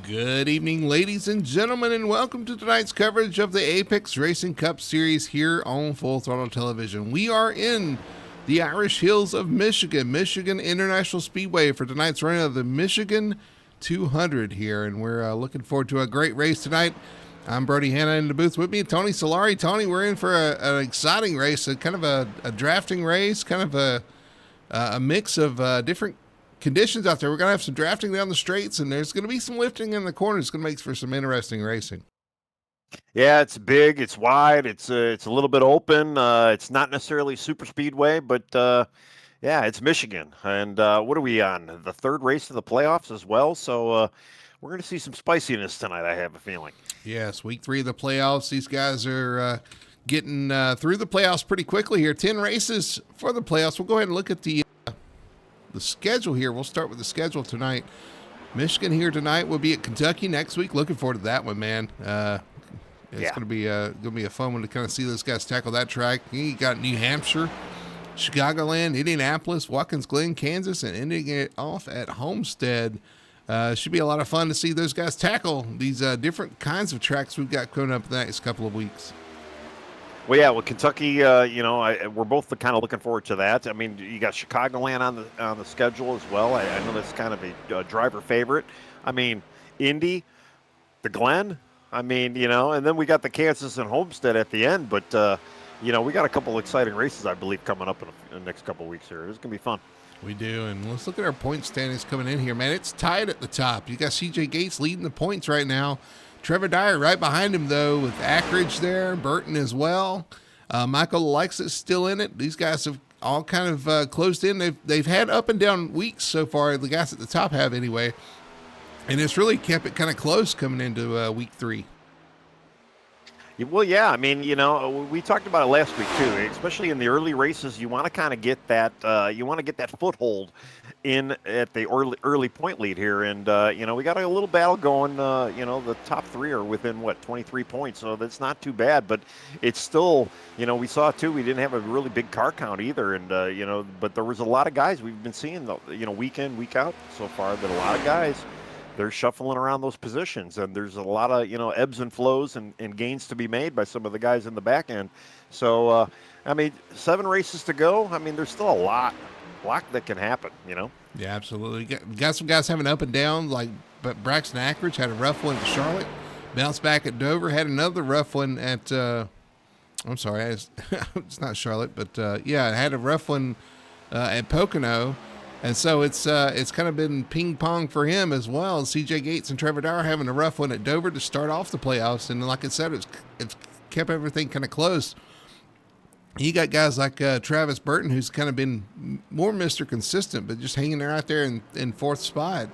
Good evening, ladies and gentlemen, and welcome to tonight's coverage of the Apex Racing Cup Series here on Full Throttle Television. We are in the Irish Hills of Michigan, Michigan International Speedway for tonight's run of the Michigan 200 here, and we're looking forward to a great race tonight. I'm Brody Hanna in the booth with me, Tony Solari. Tony, we're in for an exciting race, kind of a drafting race, kind of a mix of different conditions out there. We're going to have some drafting down the straights, and there's going to be some lifting in the corners. It's going to make for some interesting racing. Yeah, it's big, it's wide, it's a little bit open. It's not necessarily super speedway, but yeah, it's Michigan. And what are we on? The third race of the playoffs as well. So we're going to see some spiciness tonight, I have a feeling. Yes, week 3 of the playoffs. These guys are getting through the playoffs pretty quickly here. 10 races for the playoffs. We'll go ahead and look at the schedule here. We'll start with the schedule tonight. Michigan here tonight. We'll be at Kentucky next week. Looking forward to that one, man. It's going to be a fun one to kind of see those guys tackle that track. You got New Hampshire, Chicagoland, Indianapolis, Watkins Glen, Kansas, and ending it off at Homestead. Should be a lot of fun to see those guys tackle these different kinds of tracks we've got coming up in the next couple of weeks. Well, yeah, Kentucky, we're both kind of looking forward to that. I mean, you got Chicagoland on the schedule as well. I know that's kind of a driver favorite. I mean, Indy, the Glen, and then we got the Kansas and Homestead at the end. But, we got a couple exciting races, I believe, coming up in the next couple of weeks here. It's going to be fun. We do, and let's look at our point standings coming in here, man. It's tied at the top. You got CJ Gates leading the points right now. Trevor Dyer right behind him, though, with Ackridge there, Burton as well. Michael Alexis still in it. These guys have all kind of closed in. They've had up and down weeks so far. The guys at the top have anyway, and it's really kept it kind of close coming into week 3. Well, yeah, we talked about it last week too. Especially in the early races, you want to kind of get that. You want to get that foothold in at the early point lead here, and we got a little battle going. The top 3 are within 23 points, so that's not too bad. But it's still, we saw too. We didn't have a really big car count either, and but there was a lot of guys we've been seeing, week in, week out so far. That a lot of guys, they're shuffling around those positions, and there's a lot of ebbs and flows and gains to be made by some of the guys in the back end. So 7 races to go. There's still a lot that can happen. Yeah, absolutely. Got some guys having up and down, like Braxton Ackridge had a rough one at Charlotte, bounced back at Dover, had another rough one at I'm sorry, it's not Charlotte, but had a rough one at Pocono. And so it's kind of been ping pong for him as well. CJ Gates and Trevor Dyer having a rough one at Dover to start off the playoffs, and like I said, it's kept everything kind of close. You got guys like Travis Burton, who's kind of been more Mr. Consistent, but just hanging there out there in 4th spot.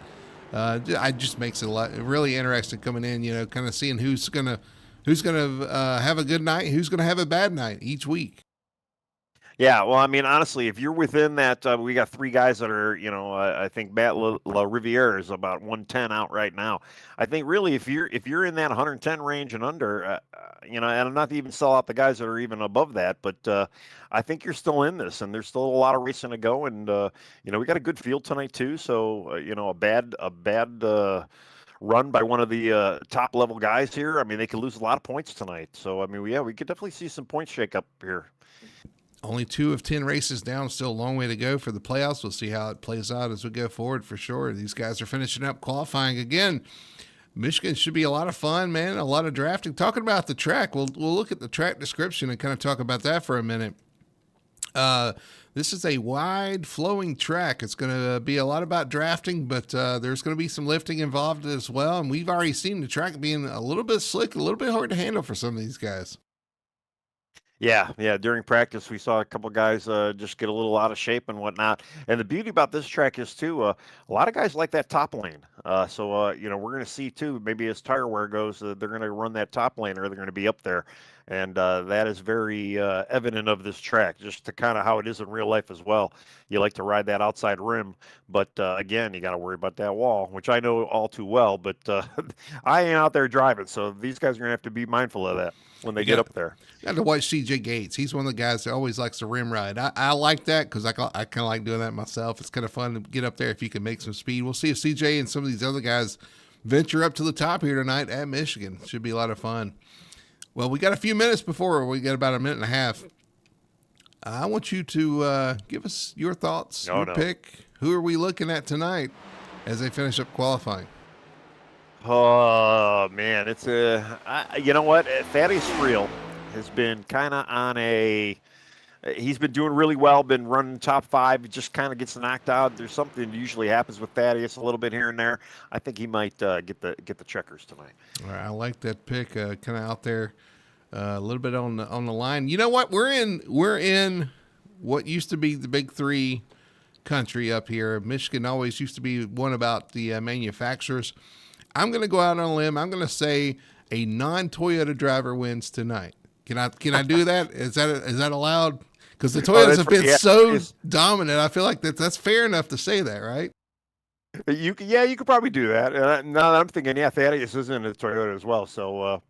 It just makes it really interesting coming in. Kind of seeing who's gonna have a good night, who's gonna have a bad night each week. Yeah, well, honestly, if you're within that, we got 3 guys that are, I think Matt La Riviere is about 110 out right now. I think really, if you're in that 110 range and under, and I'm not even sell out the guys that are even above that, but I think you're still in this, and there's still a lot of racing to go, and we got a good field tonight too. So a bad run by one of the top level guys here. They could lose a lot of points tonight. So we could definitely see some points shake up here. Only 2 of 10 races down, still a long way to go for the playoffs. We'll see how it plays out as we go forward for sure. These guys are finishing up qualifying again. Michigan should be a lot of fun, man, a lot of drafting. Talking about the track, we'll look at the track description and kind of talk about that for a minute. This is a wide flowing track. It's going to be a lot about drafting, but there's going to be some lifting involved as well. And we've already seen the track being a little bit slick, a little bit hard to handle for some of these guys. Yeah. During practice, we saw a couple guys just get a little out of shape and whatnot. And the beauty about this track is too, a lot of guys like that top lane. So we're going to see too. Maybe as tire wear goes, they're going to run that top lane, or they're going to be up there. And that is very evident of this track, just to kind of how it is in real life as well. You like to ride that outside rim, but again, you got to worry about that wall, which I know all too well. But I ain't out there driving, so these guys are going to have to be mindful of that when they get up there. You got to watch CJ Gates. He's one of the guys that always likes to rim ride. I like that because I kind of like doing that myself. It's kind of fun to get up there if you can make some speed. We'll see if CJ and some of these other guys venture up to the top here tonight at Michigan. Should be a lot of fun. Well, we got a few minutes before we get about a minute and a half. I want you to give us your thoughts, pick. Who are we looking at tonight as they finish up qualifying? Oh, man, it's you know what? Thaddeus Friel has been kind of on he's been doing really well, been running top 5. He just kind of gets knocked out. There's something that usually happens with Thaddeus a little bit here and there. I think he might get the checkers tonight. All right, I like that pick, kind of out there. A little bit on the line. You know what? We're in what used to be the big 3 country up here. Michigan always used to be one about the manufacturers. I'm going to go out on a limb. I'm going to say a non-Toyota driver wins tonight. Can I do that? Is that allowed? Because the Toyotas have been so dominant. I feel like that's fair enough to say that, right? You could probably do that. Now that I'm thinking, Thaddeus is in a Toyota as well. So,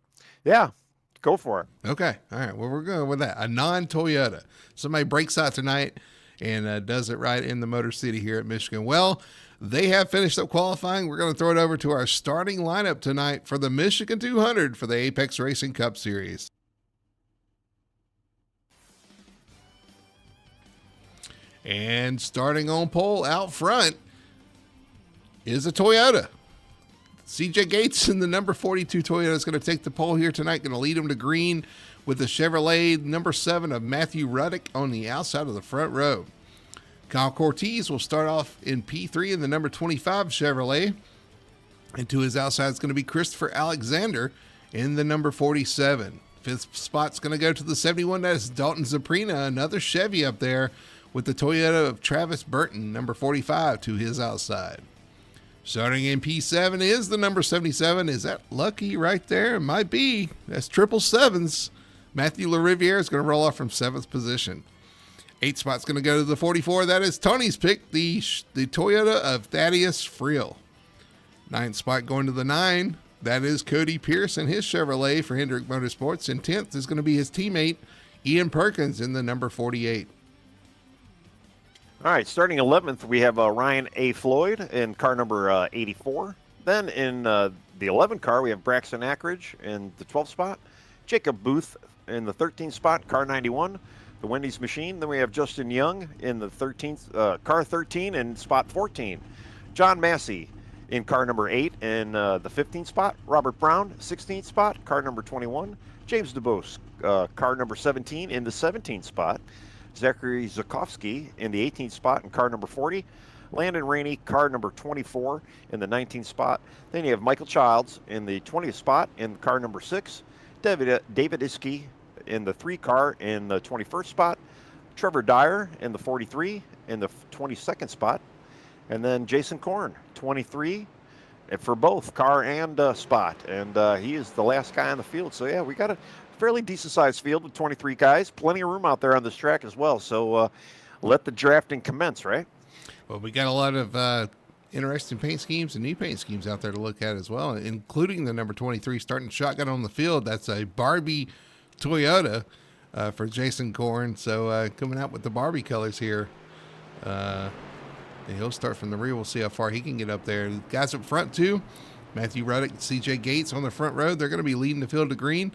go for it. Okay. All right. Well, we're going with that. A non-Toyota. Somebody breaks out tonight and does it right in the Motor City here at Michigan. Well, they have finished up qualifying. We're going to throw it over to our starting lineup tonight for the Michigan 200 for the Apex Racing Cup Series. And starting on pole out front is a Toyota. CJ Gates in the number 42 Toyota is going to take the pole here tonight, going to lead him to green with the Chevrolet number 7 of Matthew Ruddick on the outside of the front row. Kyle Cortez will start off in P3 in the number 25 Chevrolet. And to his outside is going to be Christopher Alexander in the number 47. Fifth spot's going to go to the 71. That is Dalton Zaprina, another Chevy up there with the Toyota of Travis Burton, number 45, to his outside. Starting in P7 is the number 77. Is that lucky right there? It might be. That's 777's. Matthew LaRiviere is going to roll off from 7th position. 8th spot's going to go to the 44. That is Tony's pick, the Toyota of Thaddeus Friel. 9th spot going to the 9. That is Cody Pierce and his Chevrolet for Hendrick Motorsports. And 10th is going to be his teammate, Ian Perkins, in the number 48. All right, starting 11th, we have Ryan A. Floyd in car number 84. Then in the 11 car, we have Braxton Ackridge in the 12th spot. Jacob Booth in the 13th spot, car 91, the Wendy's Machine. Then we have Justin Young in the 13th, car 13 and spot 14. John Massey in car number 8 in the 15th spot. Robert Brown, 16th spot, car number 21. James DeBose, car number 17 in the 17th spot. Zachary Zukovsky in the 18th spot in car number 40. Landon Rainey, car number 24 in the 19th spot. Then you have Michael Childs in the 20th spot in car number 6. David Iski in the 3 car in the 21st spot. Trevor Dyer in the 43 in the 22nd spot. And then Jason Korn, 23 for both car and spot. And he is the last guy on the field. So, we got a fairly decent-sized field with 23 guys. Plenty of room out there on this track as well. So let the drafting commence, right? Well, we got a lot of interesting paint schemes and new paint schemes out there to look at as well, including the number 23 starting shotgun on the field. That's a Barbie Toyota for Jason Korn. So coming out with the Barbie colors here. And he'll start from the rear. We'll see how far he can get up there. The guys up front, too. Matthew Ruddick and C.J. Gates on the front row. They're going to be leading the field to green.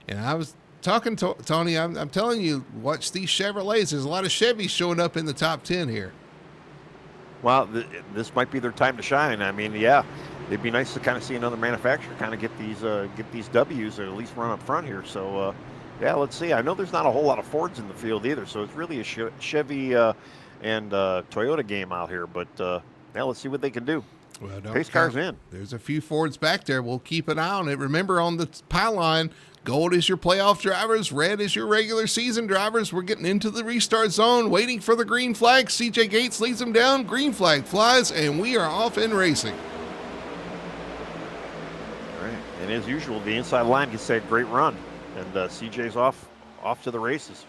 And I was talking to Tony, I'm telling you, watch these Chevrolets. There's a lot of Chevys showing up in the top 10 here. Well, this might be their time to shine. I mean, it'd be nice to kind of see another manufacturer kind of get these W's or at least run up front here. So, let's see. I know there's not a whole lot of Fords in the field either, so it's really a Chevy and Toyota game out here. But, let's see what they can do. Well, pace cars in. There's a few Fords back there. We'll keep an eye on it. Remember, on the pylon, gold is your playoff drivers. Red is your regular season drivers. We're getting into the restart zone, waiting for the green flag. CJ Gates leads them down. Green flag flies, and we are off in racing. All right. And as usual, the inside line gets that great run. And CJ's off to the races.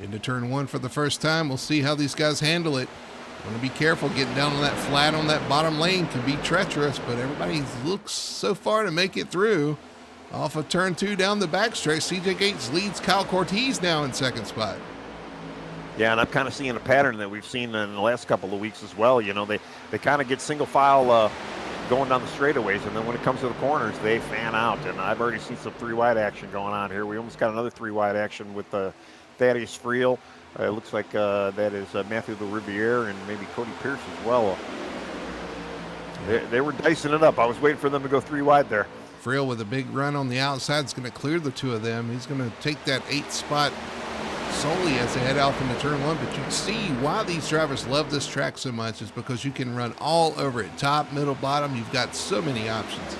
Into turn 1 for the first time. We'll see how these guys handle it. Want to be careful getting down on that flat on that bottom lane. Can be treacherous, but everybody looks so far to make it through. Off of turn 2 down the backstretch, CJ Gates leads Kyle Cortez now in second spot. Yeah, and I'm kind of seeing a pattern that we've seen in the last couple of weeks as well. You know, they kind of get single file going down the straightaways, and then when it comes to the corners, they fan out. And I've already seen some 3-wide action going on here. We almost got another 3-wide action with Thaddeus Friel. It looks like that is Matthew the Riviere and maybe Cody Pierce as well. They were dicing it up. I was waiting for them to go 3-wide there. Friel with a big run on the outside is going to clear the two of them. He's going to take that 8th spot solely as they head off into turn 1. But you can see why these drivers love this track so much is because you can run all over it, top, middle, bottom. You've got so many options.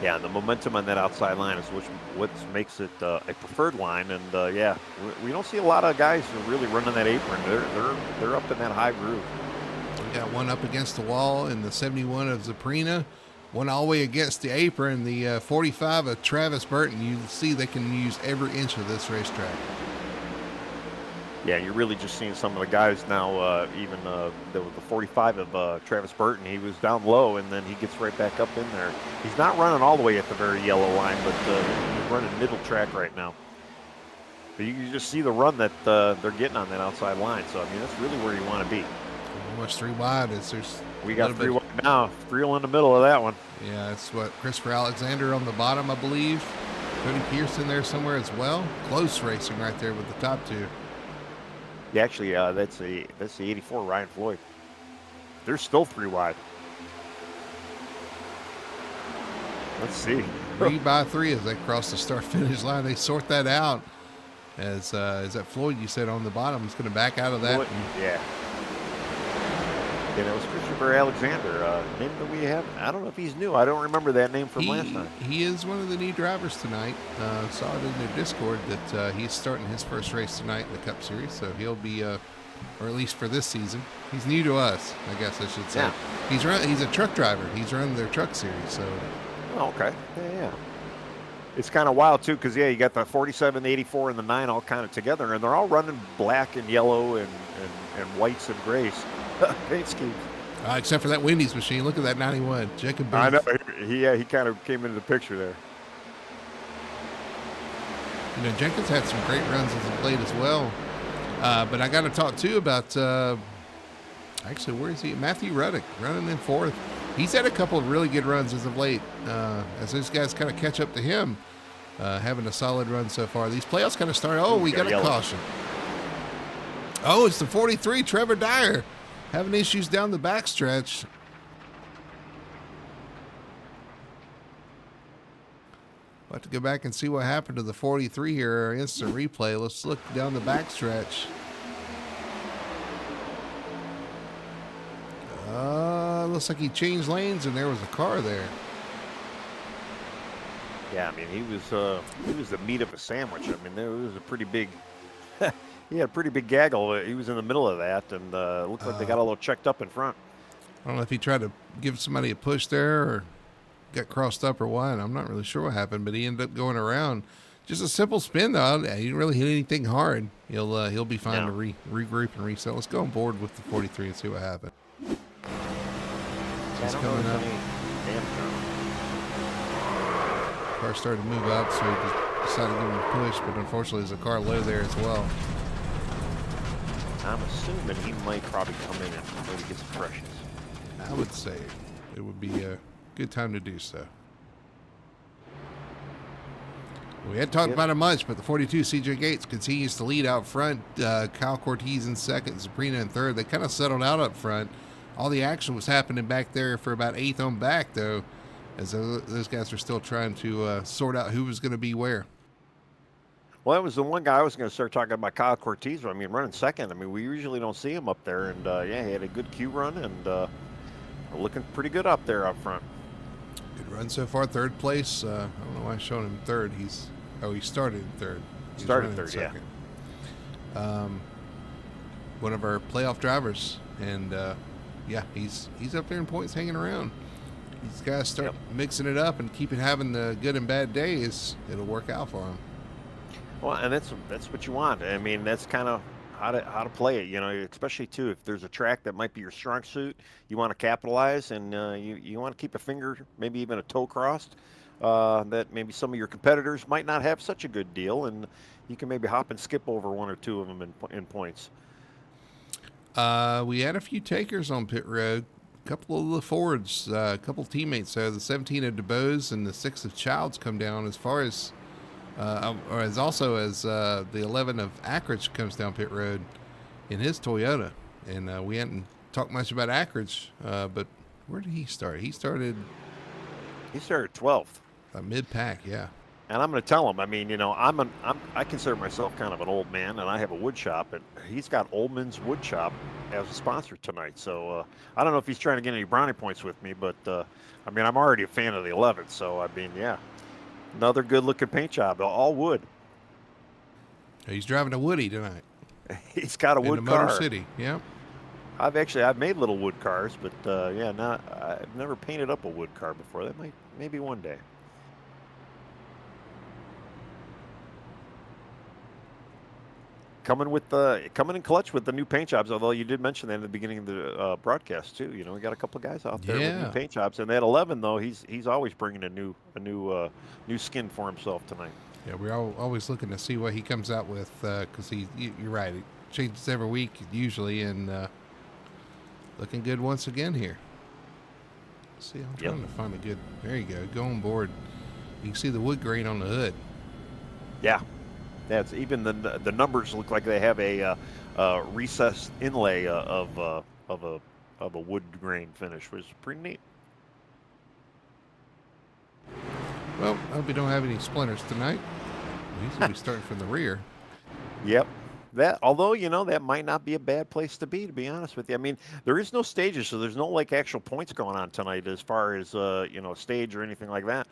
Yeah, and the momentum on that outside line is what makes it a preferred line. And yeah, we don't see a lot of guys who are really running that apron. They're up in that high groove. We got one up against the wall in the 71 of Zaprina. One all the way against the apron, the 45 of Travis Burton. You see they can use every inch of this racetrack. Yeah, you're really just seeing some of the guys now, even the 45 of Travis Burton. He was down low, and then he gets right back up in there. He's not running all the way at the very yellow line, but he's running middle track right now. But you can just see the run that they're getting on that outside line. So, I mean, that's really where you want to be. Almost 3 wide. We got 3 wide now. Friel in the middle of that one. Yeah, that's what Christopher Alexander on the bottom, I believe. Cody Pierce in there somewhere as well. Close racing right there with the top 2. Yeah, actually, that's the 84 Ryan Floyd. They're still 3 wide. Let's see. 3 by 3 as they cross the start-finish line. They sort that out. As is that Floyd you said on the bottom is going to back out of that. Yeah. Yeah, that was Christopher Alexander. Name that we have. I don't know if he's new. I don't remember that name from last time. He is one of the new drivers tonight. Saw it in their Discord that he's starting his first race tonight in the Cup Series, so he'll be, or at least for this season, he's new to us, I guess I should say. Yeah. He's a truck driver. He's running their truck series, so. Oh, okay. Yeah. It's kind of wild too, because you got the 47, the 84, and the 9 all kind of together, and they're all running black and yellow and whites and grays. Paint schemes. Except for that Wendy's machine. Look at that 91. Jacob Booth. I know. He kind of came into the picture there. You know, Jenkins had some great runs as of late as well. But I got to talk too about, actually, where is he? Matthew Ruddick running in 4th. He's had a couple of really good runs as of late. As those guys kind of catch up to him, having a solid run so far. These playoffs kind of started. Oh, we got a caution. Oh, it's the 43, Trevor Dyer. Having issues down the backstretch. We'll have to go back and see what happened to the 43 here. Instant replay. Let's look down the backstretch. Looks like he changed lanes and there was a car there. Yeah, I mean, he was the meat of a sandwich. I mean, there was a pretty big... He had a pretty big gaggle. He was in the middle of that, and looked like they got a little checked up in front. I don't know if he tried to give somebody a push there or got crossed up or what. I'm not really sure what happened, but he ended up going around. Just a simple spin, though. He didn't really hit anything hard. He'll be fine to regroup and reset. Let's go on board with the 43 and see what happened. He's coming up. Car started to move up, so he just decided to give him a push, but unfortunately there's a car low there as well. I'm assuming he might probably come in and maybe get some pressures. I would say it would be a good time to do so. We hadn't talked about it much, but the 42 CJ Gates continues to lead out front. Kyle Cortez in 2nd, Zaprina in 3rd. They kind of settled out up front. All the action was happening back there for about 8th on back, though, as those guys are still trying to sort out who was going to be where. Well, that was the one guy I was going to start talking about, Kyle Cortez. I mean, running 2nd. I mean, we usually don't see him up there. And, he had a good Q run and looking pretty good up there up front. Good run so far. 3rd place. I don't know why I'm showing him 3rd. He started in 3rd. Started 3rd, yeah. One of our playoff drivers. And, he's up there in points hanging around. These guys start mixing it up and keeping having the good and bad days. It'll work out for them. Well, and that's what you want. I mean, that's kind of how to play it, especially too if there's a track that might be your strong suit, you want to capitalize, and you want to keep a finger, maybe even a toe crossed, that maybe some of your competitors might not have such a good deal, and you can maybe hop and skip over 1 or 2 of them in points. We had a few takers on pit road. couple of the Fords, a couple teammates there. The 17 of DeBose and the 6 of Childs come down as far as, or as also as the 11 of Ackridge comes down pit road in his Toyota. And we hadn't talked much about Ackridge, but where did he start? He started 12th. Mid-pack, yeah. And I'm going to tell him. I mean, I consider myself kind of an old man, and I have a wood shop, and he's got Oldman's Wood Shop as a sponsor tonight. So I don't know if he's trying to get any brownie points with me, but I mean, I'm already a fan of the 11th. So I mean, yeah, another good-looking paint job, all wood. He's driving a Woody tonight. He's got a wood in car. Motor City, yeah. I've made little wood cars, but yeah, I've never painted up a wood car before. That maybe one day. Coming in clutch with the new paint jobs. Although you did mention that in the beginning of the broadcast too. We got a couple of guys out there with new paint jobs, and that 11 though, he's always bringing a new skin for himself tonight. Yeah, we're always looking to see what he comes out with because you're right, it changes every week usually, and looking good once again here. Let's see, I'm trying to find a good. There you go. Go on board. You can see the wood grain on the hood. Yeah. That's even the numbers look like they have a recessed inlay of a wood grain finish, which is pretty neat. Well, I hope we don't have any splinters tonight. Usually we start from the rear. Yep. Although that might not be a bad place to be honest with you. I mean, there is no stages, so there's no like actual points going on tonight as far as stage or anything like that.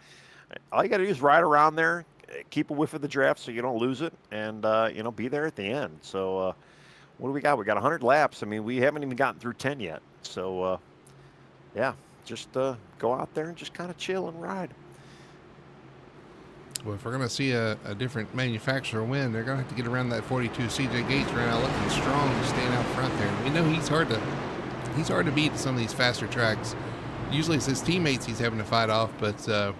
All you got to do is ride around there. Keep a whiff of the draft so you don't lose it, and be there at the end. So what do we got? We got 100 laps. I mean, we haven't even gotten through 10 yet. So yeah, just go out there and just kind of chill and ride. Well, if we're going to see a different manufacturer win, they're going to have to get around that 42 CJ Gates right now, looking strong, staying out front there. We know he's hard to beat at some of these faster tracks. Usually it's his teammates he's having to fight off, but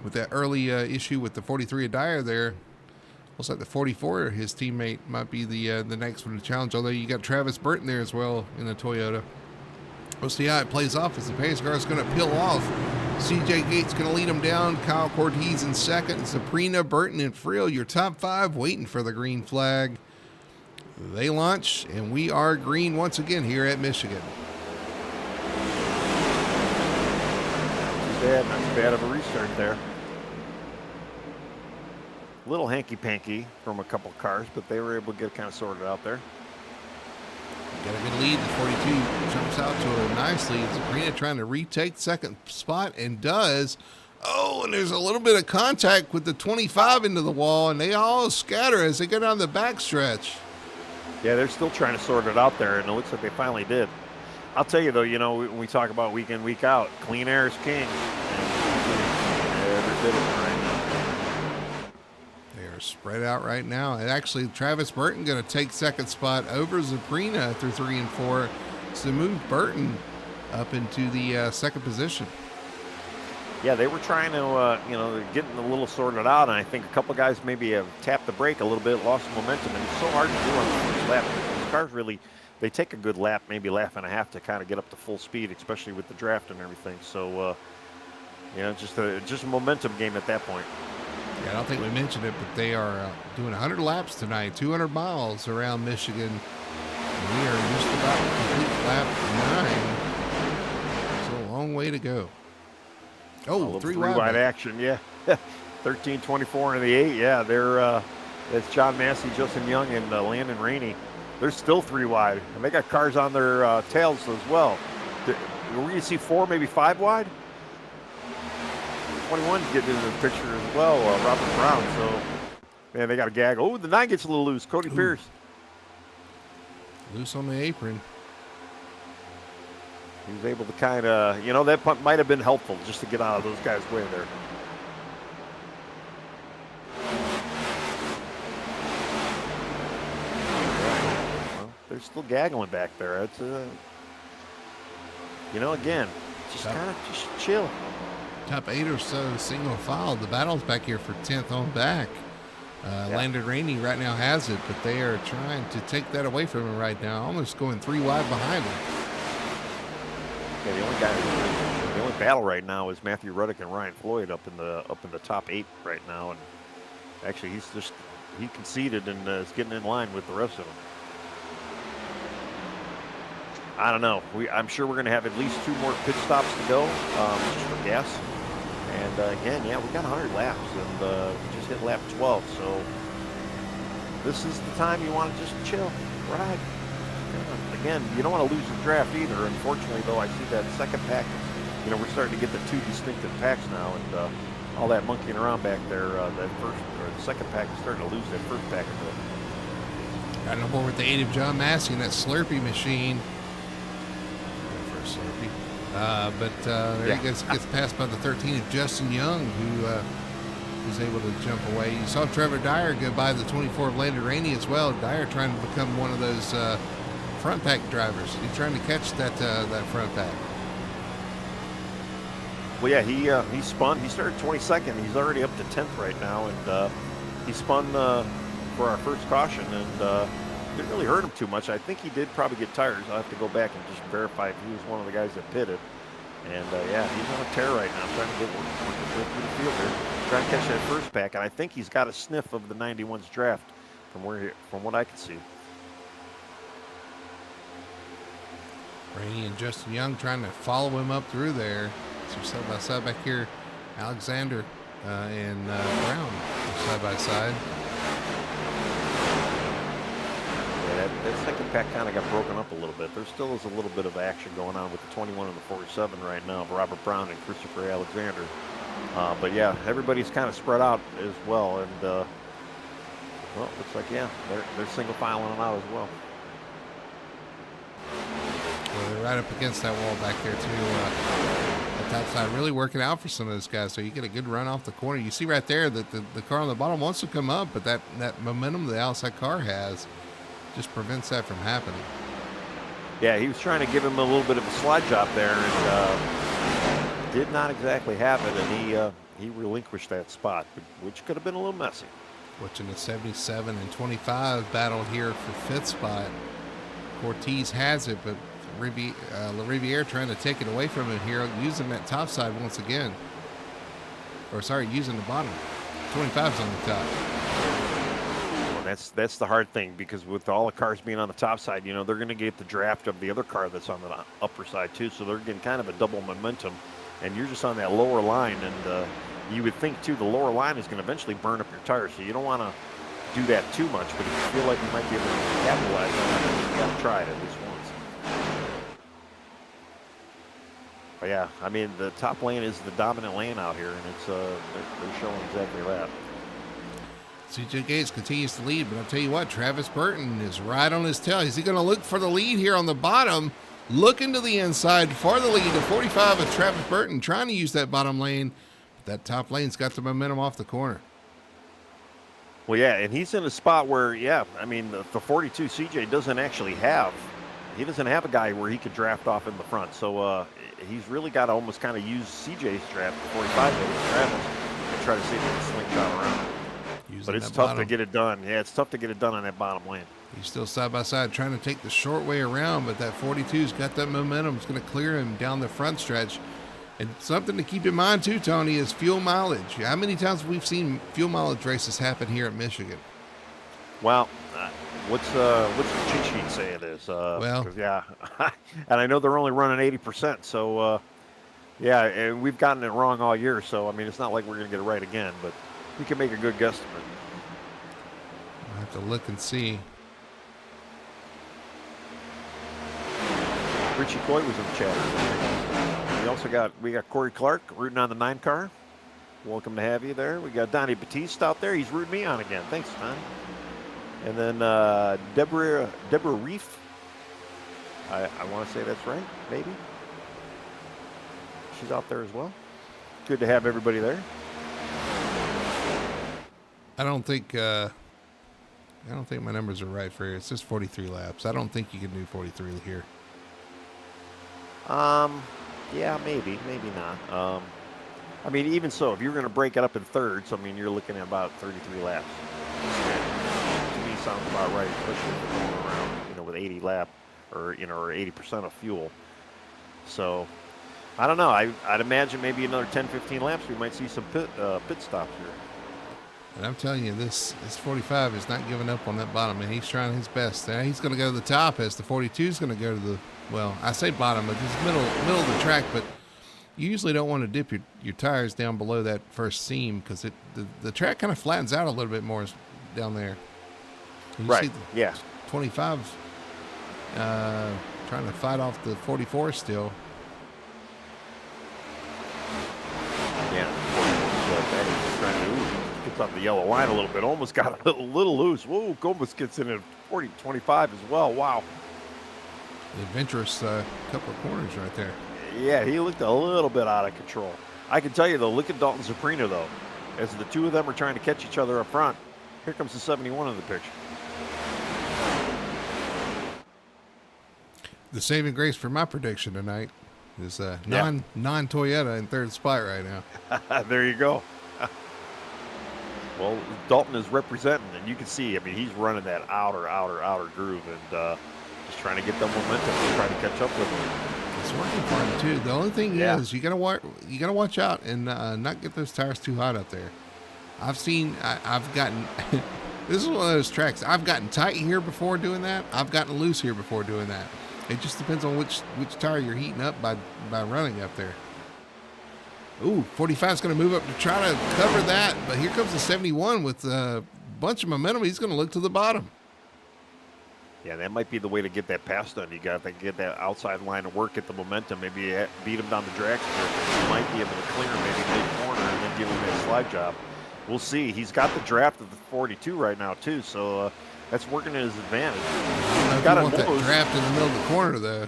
with that early issue with the 43 of Dyer there, looks like the 44, his teammate, might be the next one to challenge, although you got Travis Burton there as well in the Toyota. We'll see how it plays off as the pace car is going to peel off. CJ Gates going to lead him down. Kyle Cortez in second. Sabrina, Burton, and Frill, your top 5, waiting for the green flag. They launch, and we are green once again here at Michigan. Not too bad of a restart there. A little hanky-panky from a couple cars, but they were able to get it kind of sorted out there. Got a good lead. The 42 jumps out to a nice lead. Sabrina trying to retake second spot and does. Oh, and there's a little bit of contact with the 25 into the wall, and they all scatter as they go down the backstretch. Yeah, they're still trying to sort it out there, and it looks like they finally did. I'll tell you, though, when we talk about week in, week out, clean air is king. They did it right now. They are spread out right now. And actually, Travis Burton going to take second spot over Zaprina through 3 and 4 to move Burton up into the second position. Yeah, they were trying to, getting a little sorted out, and I think a couple guys maybe have tapped the brake a little bit, lost momentum, and it's so hard to do on the first lap. These cars really, they take a good lap, maybe lap and a half to kind of get up to full speed, especially with the draft and everything. So, just a momentum game at that point. Yeah, I don't think we mentioned it, but they are doing 100 laps tonight, 200 miles around Michigan. And we are just about to complete lap 9. So a long way to go. Oh, three wide action, yeah. 13, 24, and the 8. Yeah, that's John Massey, Justin Young, and Landon Rainey. They're still 3 wide, and they got cars on their tails as well. We're going to see 4, maybe 5 wide. 21 getting into the picture as well, Robert Brown. So, man, they got a gag. Oh, the 9 gets a little loose. Cody Pierce. Loose on the apron. He was able to kind of, that punt might have been helpful just to get out of those guys' way there. Well, they're still gaggling back there. It's, again, just kind of just chill. Top 8 or so single file. The battle's back here for 10th on back. Landon Rainey right now has it, but they are trying to take that away from him right now, almost going 3 wide behind him. Yeah, the only battle right now is Matthew Ruddick and Ryan Floyd up in the top 8 right now, and actually he conceded and is getting in line with the rest of them. I don't know. I'm sure we're going to have at least 2 more pit stops to go, just for gas. And again, yeah, we got 100 laps, and we just hit lap 12. So this is the time you want to just chill, ride. Again, you don't want to lose the draft either. Unfortunately, though, I see that second pack. You know, we're starting to get the 2 distinctive packs now, and all that monkeying around back there. That first or the second pack is starting to lose that first pack a bit. Got on board with the 8 of John Massey and that Slurpee machine. Slurpee. There he gets passed by the 13 of Justin Young, who was able to jump away. You saw Trevor Dyer go by the 24 of Landon Rainey as well. Dyer trying to become one of those front pack drivers. He's trying to catch that front pack. Well, yeah, he spun. He started 22nd. He's already up to 10th right now, and he spun for our first caution, and didn't really hurt him too much. I think he did probably get tires. I'll have to go back and just verify if he was one of the guys that pitted. And yeah, he's on a tear right now, trying to get working through the field here, trying to catch that first pack. And I think he's got a sniff of the 91's draft from what I can see. Rainey and Justin Young trying to follow him up through there. So side by side back here, Alexander and Brown side by side. Yeah, that second pack kind of got broken up a little bit. There still is a little bit of action going on with the 21 and the 47 right now of Robert Brown and Christopher Alexander. But yeah, everybody's kind of spread out as well. And well, looks like, yeah, they're single filing out as well. Well, they're right up against that wall back there too. The top side really working out for some of those guys. So you get a good run off the corner. You see right there that the car on the bottom wants to come up, but that momentum the outside car has just prevents that from happening. Yeah, he was trying to give him a little bit of a slide job there, and did not exactly happen. And he relinquished that spot, which could have been a little messy. Watching the 77 and 25 battle here for 5th spot. Cortez has it, but Riviere trying to take it away from him here, using that top side once again. Or sorry, using the bottom. 25's on the top. Well, that's the hard thing, because with all the cars being on the top side, you know, they're going to get the draft of the other car that's on the upper side too. So they're getting kind of a double momentum, and you're just on that lower line. And you would think too, the lower line is going to eventually burn up your tires. So you don't want to do that too much, but if you feel like you might be able to capitalize on it, you got to try it at least once. But yeah, I mean, the top lane is the dominant lane out here, and it's they're showing exactly that. CJ Gates continues to lead, but I'll tell you what, Travis Burton is right on his tail. Is he going to look for the lead here on the bottom? Looking to the inside for the lead. The 45 of Travis Burton trying to use that bottom lane, but that top lane's got the momentum off the corner. Well, yeah, and he's in a spot where, yeah, I mean, the 42 CJ doesn't actually have, he doesn't have a guy where he could draft off in the front. So he's really got to almost kind of use CJ's draft, the 45 that he travels, and try to see if he can slingshot around. But it's tough to get it done. Yeah, it's tough to get it done on that bottom lane. He's still side by side trying to take the short way around, but that 42's got that momentum. It's going to clear him down the front stretch. And something to keep in mind too, Tony, is fuel mileage. How many times have we seen fuel mileage races happen here at Michigan? Well, what's the cheat sheet say it is? Well, yeah, and I know they're only running 80%. So yeah, and we've gotten it wrong all year. So I mean, it's not like we're going to get it right again, but we can make a good guesstimate. I'll have to look and see. Richie Coy was in the chat. We also got Corey Clark rooting on the 9 car. Welcome to have you there. We got Donnie Batiste out there. He's rooting me on again. Thanks, Don. And then Deborah Reef. I want to say that's right. Maybe she's out there as well. Good to have everybody there. I don't think my numbers are right for you. It's just 43 laps. I don't think you can do 43 here. Yeah, maybe not. I mean, even so, if you're going to break it up in thirds, I mean, you're looking at about 33 laps. To me, sounds about right, especially if you're going around, with 80 lap or 80% of fuel. So I don't know. I'd imagine maybe another 10, 15 laps. We might see some pit stops here. And I'm telling you, this 45 is not giving up on that bottom, and he's trying his best. Now he's going to go to the top as the 42 is going to go to the, well, I say bottom, but it's middle of the track, but you usually don't want to dip your tires down below that first seam because the track kind of flattens out a little bit more down there. And you Right. see Yeah. 25 trying to fight off the 44 still. Yeah. He's trying to gets off the yellow line a little bit. Almost got a little loose. Whoa, Gomez gets in at 25 as well. Wow. Adventurous couple of corners right there. Yeah, he looked a little bit out of control. I can tell you, though, look at Dalton Zaprina, though. As the two of them are trying to catch each other up front, here comes the 71 in the picture. The saving grace for my prediction tonight is non-Toyota in third spot right now. There you go. Well, Dalton is representing, and you can see, I mean, he's running that outer groove and just trying to get the momentum to try to catch up with him. It's working for him too. The only thing is you gotta watch out and not get those tires too hot up there. I've gotten this is one of those tracks. I've gotten tight here before doing that. I've gotten loose here before doing that. It just depends on which tire you're heating up by running up there. Ooh, 45 is going to move up to try to cover that, but here comes the 71 with a bunch of momentum. He's going to look to the bottom. Yeah, that might be the way to get that pass done. You got to get that outside line to work, get the momentum, maybe beat him down the drag strip. You might be able to clear him maybe mid-corner and then give him that slide job. We'll see. He's got the draft of the 42 right now, too, so that's working to his advantage. He's got that draft in the middle of the corner, though.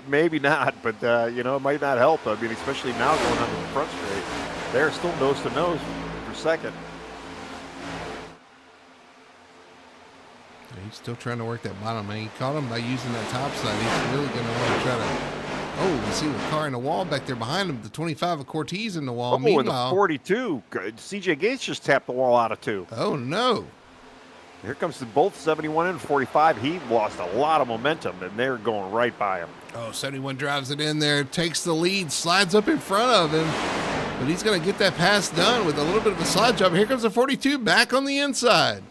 Maybe not, but, it might not help. I mean, especially now going on to the front straight. They're still nose-to-nose for second. He's still trying to work that bottom, man. He caught him by using that top side. He's really going to want to try to... Oh, you see the car in the wall back there behind him. The 25 of Cortez in the wall. Oh, meanwhile, the 42. CJ Gates just tapped the wall out of two. Oh, no. Here comes both 71 and 45. He lost a lot of momentum, and they're going right by him. Oh, 71 drives it in there, takes the lead, slides up in front of him. But he's going to get that pass done with a little bit of a slide job. Here comes the 42 back on the inside.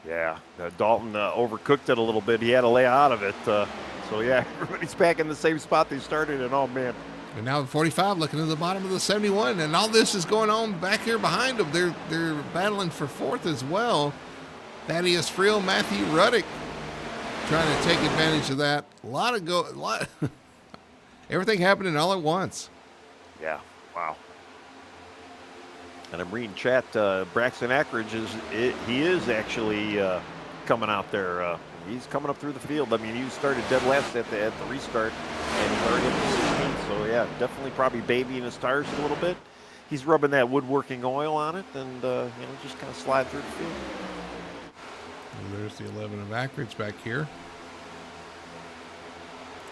Yeah, Dalton overcooked it a little bit. He had to lay out of it. So, yeah, everybody's back in the same spot they started, and oh, man. And now the 45 looking at the bottom of the 71, and all this is going on back here behind them. They're battling for fourth as well. Thaddeus Friel, Matthew Ruddick trying to take advantage of that. Everything happening all at once. Yeah, wow. And I'm reading chat. Braxton Ackridge is actually coming out there. He's coming up through the field. I mean, he started dead last at the restart, and he's already up to 16th. So yeah, definitely probably babying his tires a little bit. He's rubbing that woodworking oil on it, and just kind of slide through the field. And there's the 11 of Ackridge back here.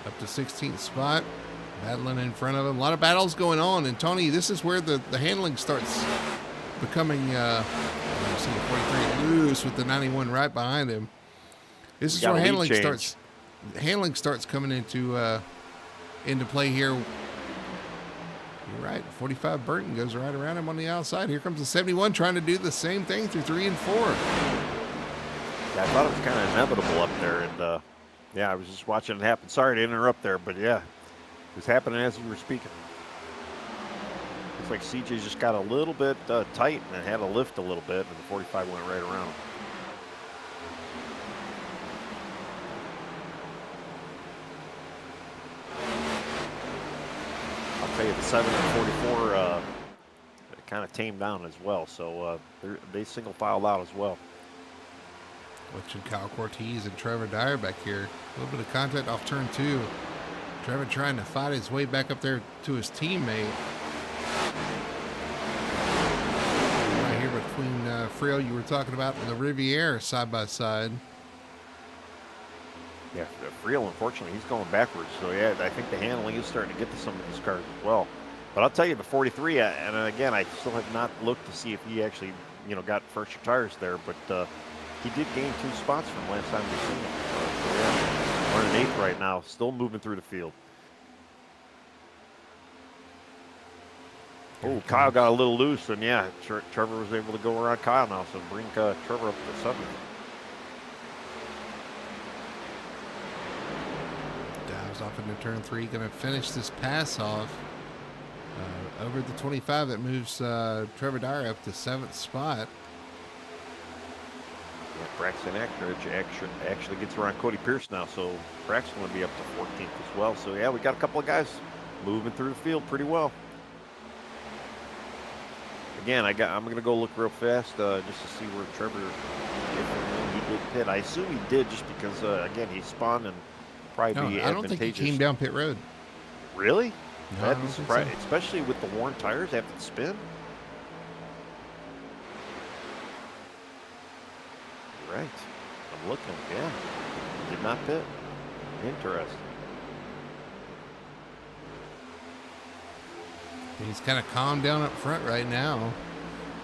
Up to 16th spot. Battling in front of him. A lot of battles going on. And Tony, this is where the handling starts becoming, see the 43 loose with the 91 right behind him. This is where handling starts coming into play here. You're right. 45 Burton goes right around him on the outside. Here comes the 71 trying to do the same thing through 3 and 4. Yeah, I thought it was kind of inevitable up there, and I was just watching it happen. Sorry to interrupt there, but yeah, it was happening as you were speaking. Looks like CJ just got a little bit tight and had to lift a little bit, and the 45 went right around him. I'll tell you, the 7 and 44 kind of tamed down as well, so they single filed out as well. Watching Kyle Cortez and Trevor Dyer back here. A little bit of contact off turn 2. Trevor trying to fight his way back up there to his teammate. Right here between Friel, you were talking about, and the Riviere side by side. Yeah, Friel, unfortunately, he's going backwards. So, yeah, I think the handling is starting to get to some of these cars as well. But I'll tell you, the 43, and again, I still have not looked to see if he actually, got first tires there, but he did gain 2 spots from last time we seen him. So, yeah, we're in 8th right now, still moving through the field. Oh, Kyle got a little loose, and yeah, Trevor was able to go around Kyle now, so bring Trevor up to 7th. Dives off into turn 3, going to finish this pass off over the 25. That moves Trevor Dyer up to 7th spot. Yeah, Braxton Ackridge actually gets around Cody Pierce now, so Braxton will be up to 14th as well. So yeah, we got a couple of guys moving through the field pretty well. Again, I'm going to go look real fast just to see where Trevor, if he did pit. I assume he did just because, again, he spun and probably be advantageous. I don't think he came down pit road. Really? No, That'd be surprising, especially with the worn tires after the spin. Right. I'm looking. Yeah. Did not pit. Interesting. He's kind of calmed down up front right now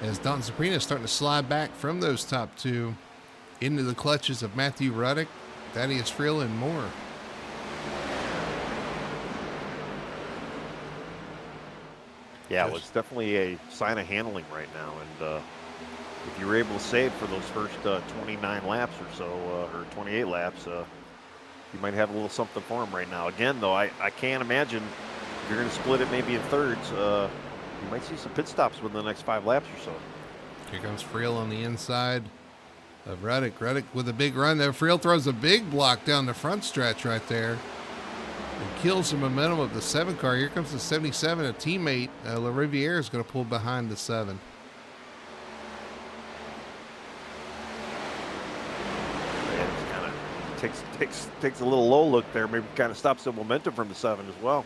as Dalton Sabrina is starting to slide back from those top 2 into the clutches of Matthew Ruddick, Thaddeus Friel, and more. Yeah, well, it's definitely a sign of handling right now. And if you were able to save for those first 29 laps or so, or 28 laps, you might have a little something for him right now. Again, though, I can't imagine if you're going to split it maybe in thirds. You might see some pit stops within the next 5 laps or so. Here comes Friel on the inside of Ruddick. Ruddick with a big run there. Friel throws a big block down the front stretch right there and kills the momentum of the 7 car. Here comes the 77. A teammate, La Riviere, is going to pull behind the 7. Takes a little low look there. Maybe kind of stops the momentum from the 7 as well.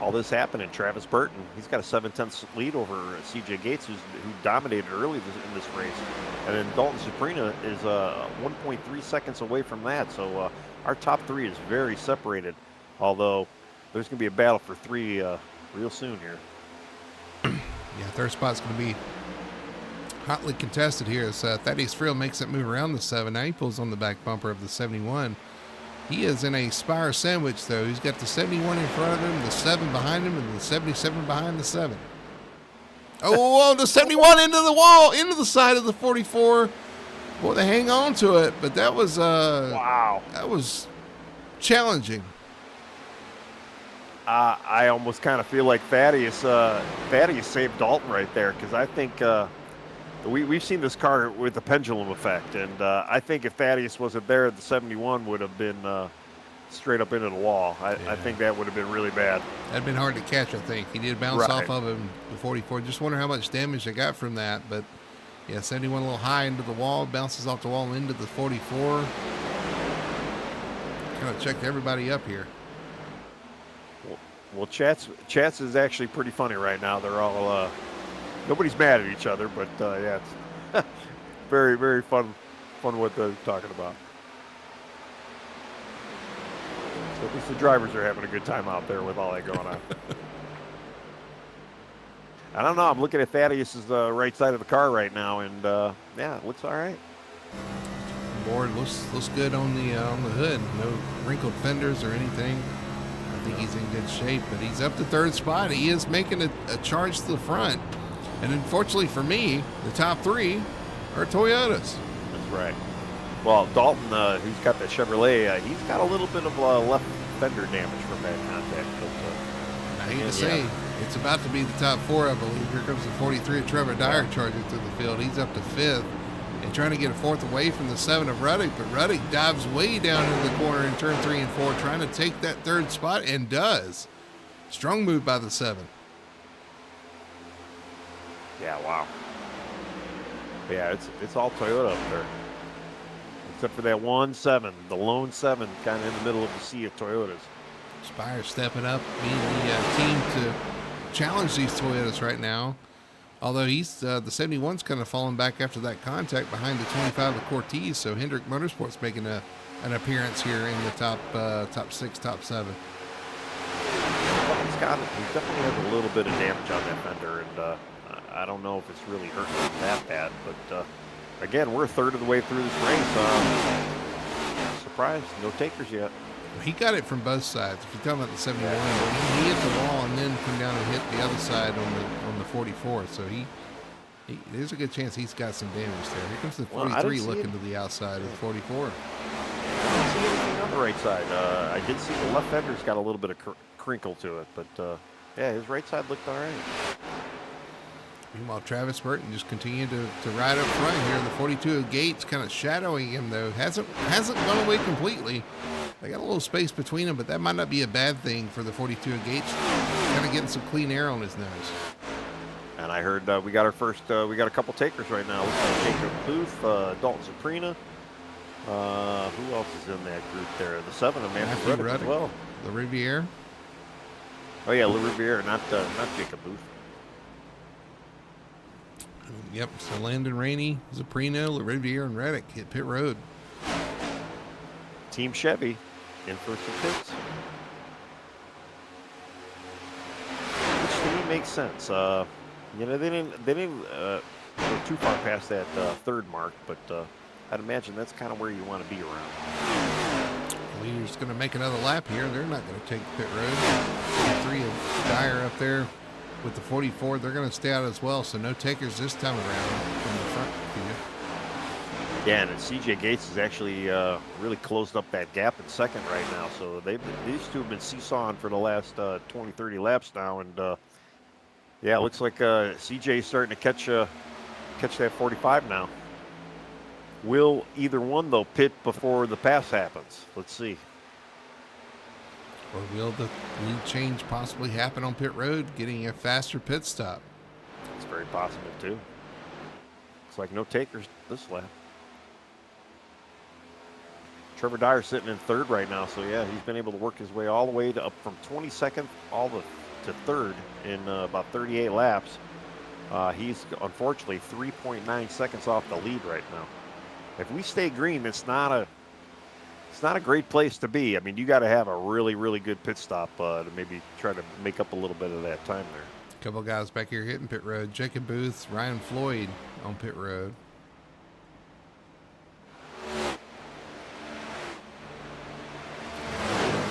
All this happened, and Travis Burton, he's got a 7/10 lead over CJ Gates, who dominated early in this race. And then Dalton Sabrina is 1.3 seconds away from that. So our top 3 is very separated, although there's going to be a battle for 3 real soon here. Yeah, third spot's going to be hotly contested here as Thaddeus Friel makes that move around the 7. Now he pulls on the back bumper of the 71. He is in a Spire sandwich, though. He's got the 71 in front of him, the 7 behind him, and the 77 behind the 7. Oh, the 71 into the wall, into the side of the 44. Boy, they hang on to it, but that was wow. That was challenging. I almost kind of feel like Thaddeus saved Dalton right there, because I think we've seen this car with the pendulum effect, and I think if Thaddeus wasn't there, the 71 would have been straight up into the wall. I think that would have been really bad. That'd been hard to catch, I think. He did bounce off of him, the 44. Just wonder how much damage they got from that. But, yeah, 71 a little high into the wall, bounces off the wall into the 44. Kind of checked everybody up here. Well, Chats is actually pretty funny right now. They're all nobody's mad at each other, but yeah, it's very, very fun what they're talking about. So at least the drivers are having a good time out there with all that going on. I don't know. I'm looking at Thaddeus's right side of the car right now, and yeah, it looks all right. Board looks good on the hood. No wrinkled fenders or anything. I think he's in good shape, but he's up to third spot. He is making a charge to the front. And unfortunately for me, the top 3 are Toyotas. That's right. Well, Dalton, who's got that Chevrolet, he's got a little bit of left fender damage from that contact. But, I hate to say, it's about to be the top 4, I believe. Here comes the 43 of Trevor Dyer charging through the field. He's up to 5th and trying to get a 4th away from the 7 of Ruddick. But Ruddick dives way down into the corner in turn 3 and 4, trying to take that 3rd spot, and does. Strong move by the 7. Yeah, wow. Yeah, it's all Toyota up there. Except for that 1-7, the lone 7, kind of in the middle of the sea of Toyotas. Spire stepping up, being the team to challenge these Toyotas right now. Although he's the 71's kind of falling back after that contact behind the 25 of Cortez. So Hendrick Motorsports making an appearance here in the top 6, top 7. Well, he definitely has a little bit of damage on that fender, and I don't know if it's really hurting him that bad, but again, we're a third of the way through this race. Surprised, no takers yet. He got it from both sides. If you're talking about the 71, he hit the wall and then come down and hit the other side on the 44. So there's a good chance he's got some damage there. Here comes the 43 looking to the outside of the 44. I didn't see anything on the right side. I did see the left fender's got a little bit of crinkle to it, but yeah, his right side looked all right. Meanwhile, Travis Burton just continued to ride up front here. The 42 of Gates kind of shadowing him, though. Hasn't gone away completely. They got a little space between them, but that might not be a bad thing for the 42 of Gates. Kind of getting some clean air on his nose. And I heard we got a couple takers right now. Looks like Jacob Booth, Dalton Zaprina. Who else is in that group there? The 7 of Matthew Ruddick as well. The Riviere. Oh yeah, Le Riviere, not Jacob Booth. Yep, so Landon Rainey, Zaprino, Le Riviere, and Reddick hit pit road. Team Chevy in for some pits. Which to me makes sense. You know, they didn't go too far past that third mark, but I'd imagine that's kind of where you want to be around. Leader's going to make another lap here. They're not going to take pit road. 3 of Dyer up there with the 44. They're going to stay out as well, so no takers this time around from the front view. Yeah, and CJ Gates has actually really closed up that gap in second right now. So these two have been seesawing for the last 20, 30 laps now, and yeah, it looks like CJ is starting to catch that 45 now. Will either one, though, pit before the pass happens? Let's see. Or will the lead change possibly happen on pit road, getting a faster pit stop? It's very possible, too. Looks like no takers this lap. Trevor Dyer sitting in third right now, so yeah, he's been able to work his way all the way to up from 22nd to third in about 38 laps. He's unfortunately 3.9 seconds off the lead right now. If we stay green, it's not a great place to be. I mean, you got to have a really, really good pit stop to maybe try to make up a little bit of that time there. A couple of guys back here hitting pit road. Jacob Booth, Ryan Floyd on pit road.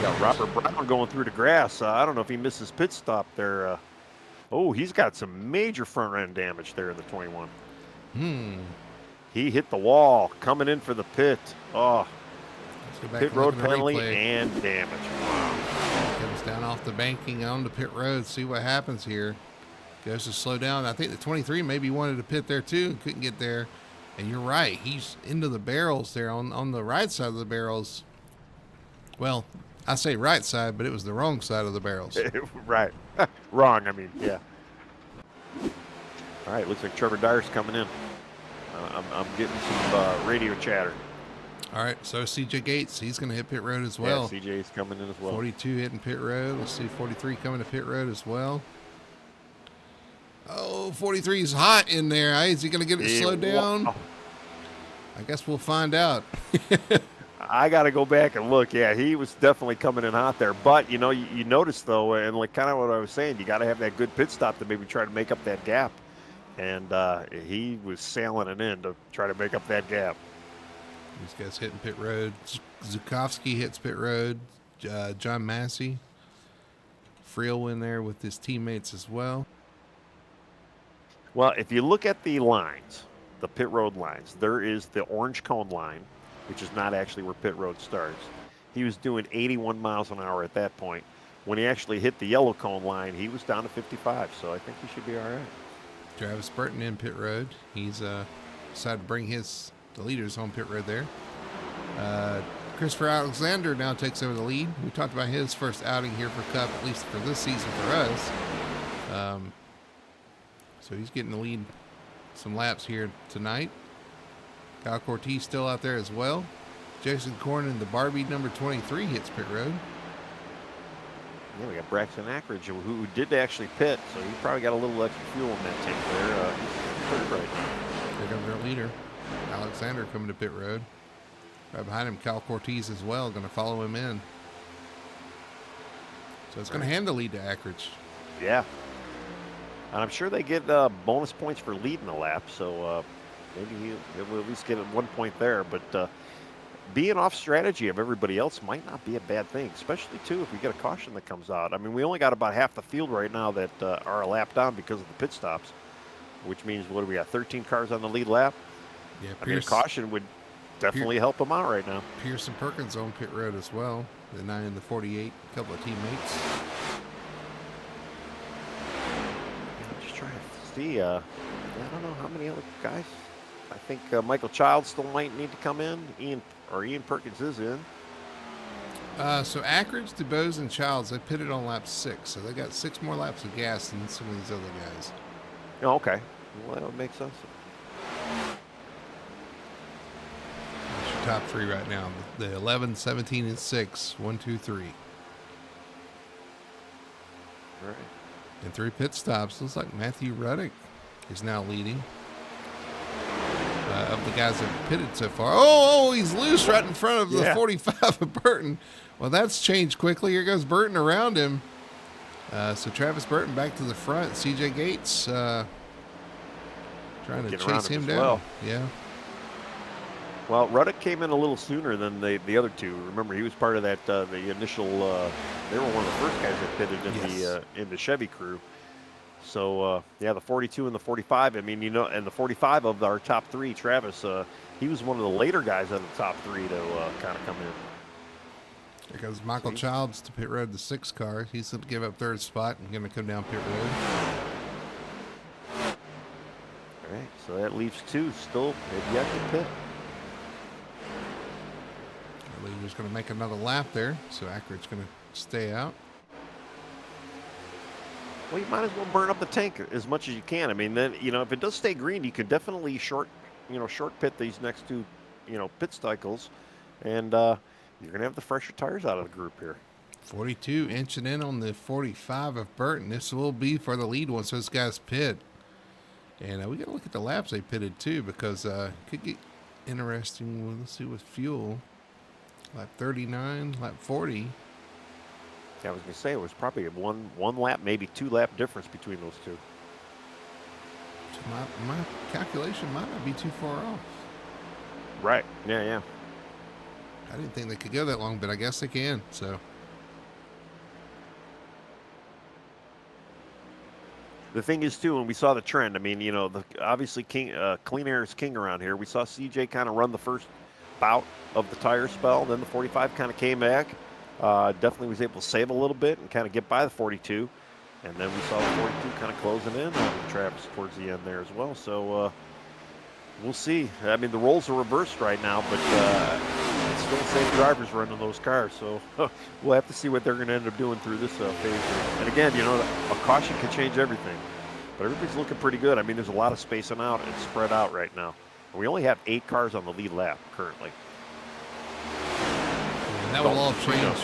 Got Robert Brown going through the grass. I don't know if he missed his pit stop there. Oh, he's got some major front end damage there in the 21. He hit the wall coming in for the pit. Oh, pit road penalty and damage. Wow. Comes down off the banking on the pit road. See what happens here. Goes to slow down. I think the 23 maybe wanted to pit there too and couldn't get there. And you're right. He's into the barrels there on the right side of the barrels. Well, I say right side, but it was the wrong side of the barrels. Right. Wrong, I mean, yeah. All right, looks like Trevor Dyer's coming in. I'm getting some radio chatter. All right, so CJ Gates, he's going to hit pit road as well. Yeah, CJ's coming in as well. 42 hitting pit road. Let's see, 43 coming to pit road as well. Oh, 43 is hot in there. Is he going to get it slowed down? Wow. I guess we'll find out. I got to go back and look. Yeah, he was definitely coming in hot there. But, you know, you notice, though, and like kind of what I was saying, you got to have that good pit stop to maybe try to make up that gap. And he was sailing it in to try to make up that gap. These guys hitting pit road. Zukowski hits pit road. John Massey. Friel in there with his teammates as well. Well, if you look at the lines, the pit road lines, there is the orange cone line, which is not actually where pit road starts. He was doing 81 miles an hour at that point. When he actually hit the yellow cone line, he was down to 55, so I think he should be all right. Travis Burton in pit road. He's decided to bring the leaders on pit road there. Christopher Alexander now takes over the lead. We talked about his first outing here for Cup, at least for this season for us. So he's getting the lead some laps here tonight. Kyle Cortez still out there as well. Jason Cornyn, the Barbie number 23, hits pit road. Yeah, we got Braxton Ackridge, who did actually pit, so he probably got a little extra fuel in that tank there. He's third right now. There comes our leader, Alexander, coming to pit road. Right behind him, Kyle Cortez as well, going to follow him in. So it's going to hand the lead to Ackridge. Yeah. And I'm sure they get bonus points for leading the lap, so maybe he'll at least get 1 point there. But being off strategy of everybody else might not be a bad thing, especially too if we get a caution that comes out. I mean, we only got about half the field right now that are a lap down because of the pit stops, which means what do we got? 13 cars on the lead lap. Yeah, I mean, a caution would definitely help them out right now. Pierce and Perkins on pit road as well. The 9 and the 48, a couple of teammates. Just trying to see. I don't know how many other guys. I think Michael Child still might need to come in. Ian Perkins is in. So Ackridge, DeBose, and Childs, they pitted on lap 6, so they got 6 more laps of gas than some of these other guys. Oh, okay. Well, that would make sense. That's your top 3 right now. The 11, 17, and 6. 1, 2, 3. All right. And 3 pit stops. Looks like Matthew Ruddick is now leading. Of the guys that have pitted so far. Oh, he's loose right in front of the 45 of Burton. Well, that's changed quickly. Here goes Burton around him. So Travis Burton back to the front. CJ Gates trying to chase him down. Well. Yeah. Well, Ruddick came in a little sooner than the other two. Remember, he was part of that the initial. They were one of the first guys that pitted in the Chevy crew. So yeah, the 42 and the 45. I mean, and the 45 of our top 3, Travis. He was one of the later guys on the top 3 to kind of come in. There goes Michael Childs to pit road, the 6 car. He's going to give up 3rd spot and going to come down pit road. All right, so that leaves 2 still have yet to pit. Leader's going to make another lap there, so Ackridge's going to stay out. Well, you might as well burn up the tank as much as you can. I mean, then if it does stay green, you can definitely short pit these next 2, pit cycles, and you're gonna have the fresher tires out of the group here. 42 inching in on the 45 of Burton. This will be for the lead once those guys pit, and we got to look at the laps they pitted too because it could get interesting. Well, let's see with fuel. Lap 39, lap 40. Yeah, I was going to say it was probably a one lap, maybe 2 lap difference between those 2. So my calculation might not be too far off. Right. Yeah. I didn't think they could go that long, but I guess they can. So the thing is too, and we saw the trend. I mean, obviously clean air is king around here. We saw CJ kind of run the first bout of the tire spell, then the 45 kind of came back. Definitely was able to save a little bit and kind of get by the 42. And then we saw the 42 kind of closing in on Travis towards the end there as well. So we'll see. I mean, the roles are reversed right now, but it's still the same drivers running those cars. So we'll have to see what they're going to end up doing through this phase. And again, a caution can change everything. But everybody's looking pretty good. I mean, there's a lot of spacing out and spread out right now. And we only have 8 cars on the lead lap currently. And that will all change.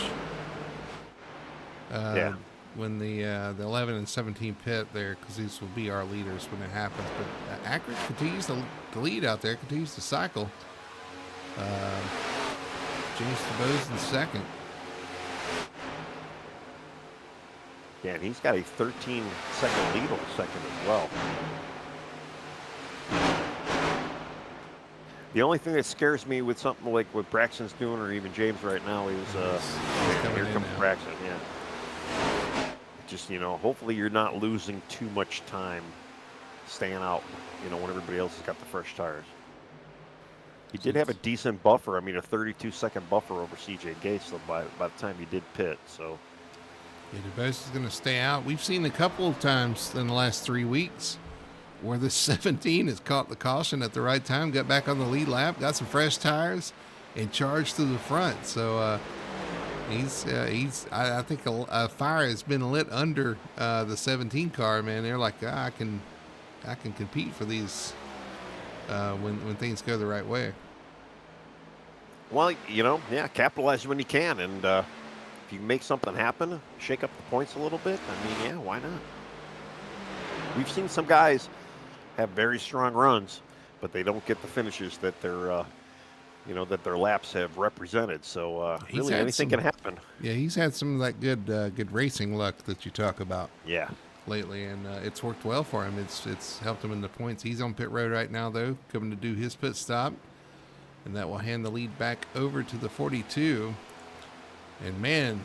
Yeah. When the 11 and 17 pit there, because these will be our leaders when it happens. But Ackridge continues to lead out there, continues to cycle. James DeBose in second. Yeah, and he's got a 13-second lead on second as well. The only thing that scares me with something like what Braxton's doing, or even James right now, is here comes Braxton. Yeah. Just hopefully you're not losing too much time staying out. When everybody else has got the fresh tires. He did have a decent buffer. I mean, a 32-second buffer over CJ Gates by the time he did pit. So. Yeah, DeBose is going to stay out. We've seen a couple of times in the last 3 weeks where the 17 has caught the caution at the right time, got back on the lead lap, got some fresh tires, and charged to the front. So I think a fire has been lit under the 17 car. Man, they're like, I can compete for these when things go the right way. Well, capitalize when you can, and if you make something happen, shake up the points a little bit. I mean, yeah, why not? We've seen some guys have very strong runs, but they don't get the finishes that their laps have represented. So really, anything can happen. Yeah, he's had some of that good racing luck that you talk about. Yeah. Lately, and it's worked well for him. It's helped him in the points. He's on pit road right now, though, coming to do his pit stop. and that will hand the lead back over to the 42. And man,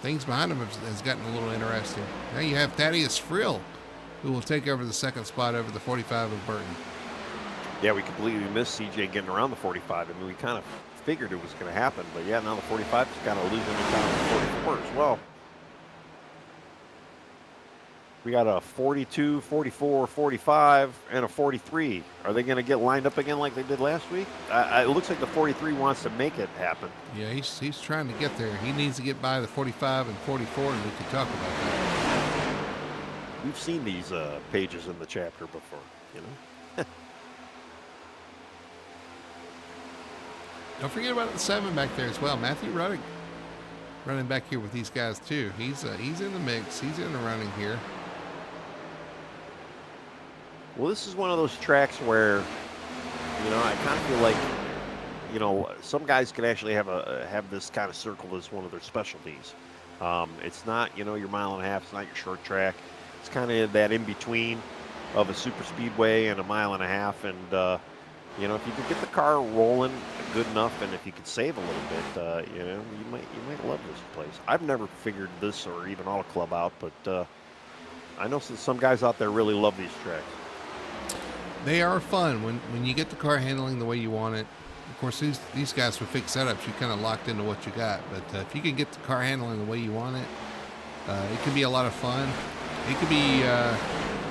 things behind him has gotten a little interesting. Now you have Thaddeus Frill, who will take over the second spot over the 45 of Burton. Yeah, we completely missed CJ getting around the 45. I mean, we kind of figured it was going to happen, but yeah, now the 45 is kind of losing it down to the 44 as well. We got a 42, 44, 45, and a 43. Are they going to get lined up again like they did last week? It looks like the 43 wants to make it happen. Yeah, he's trying to get there. He needs to get by the 45 and 44, and we can talk about that. We've seen these pages in the chapter before, you know. Don't forget about the 7 back there as well. Matthew Ruddick running back here with these guys too. He's in the mix. He's in the running here. Well, this is one of those tracks where, you know, I kind of feel like, you know, some guys can actually have this kind of circle as one of their specialties. It's not, you know, your mile and a half. It's not your short track. It's kind of that in between of a super speedway and a mile and a half. And you know, if you could get the car rolling good enough, and if you could save a little bit, you know, you might love this place. I've never figured this or even Auto Club out, but I know some guys out there really love these tracks. They are fun when you get the car handling the way you want it. Of course, these guys with fixed setups, you're kind of locked into what you got. But if you can get the car handling the way you want it, it can be a lot of fun. It could be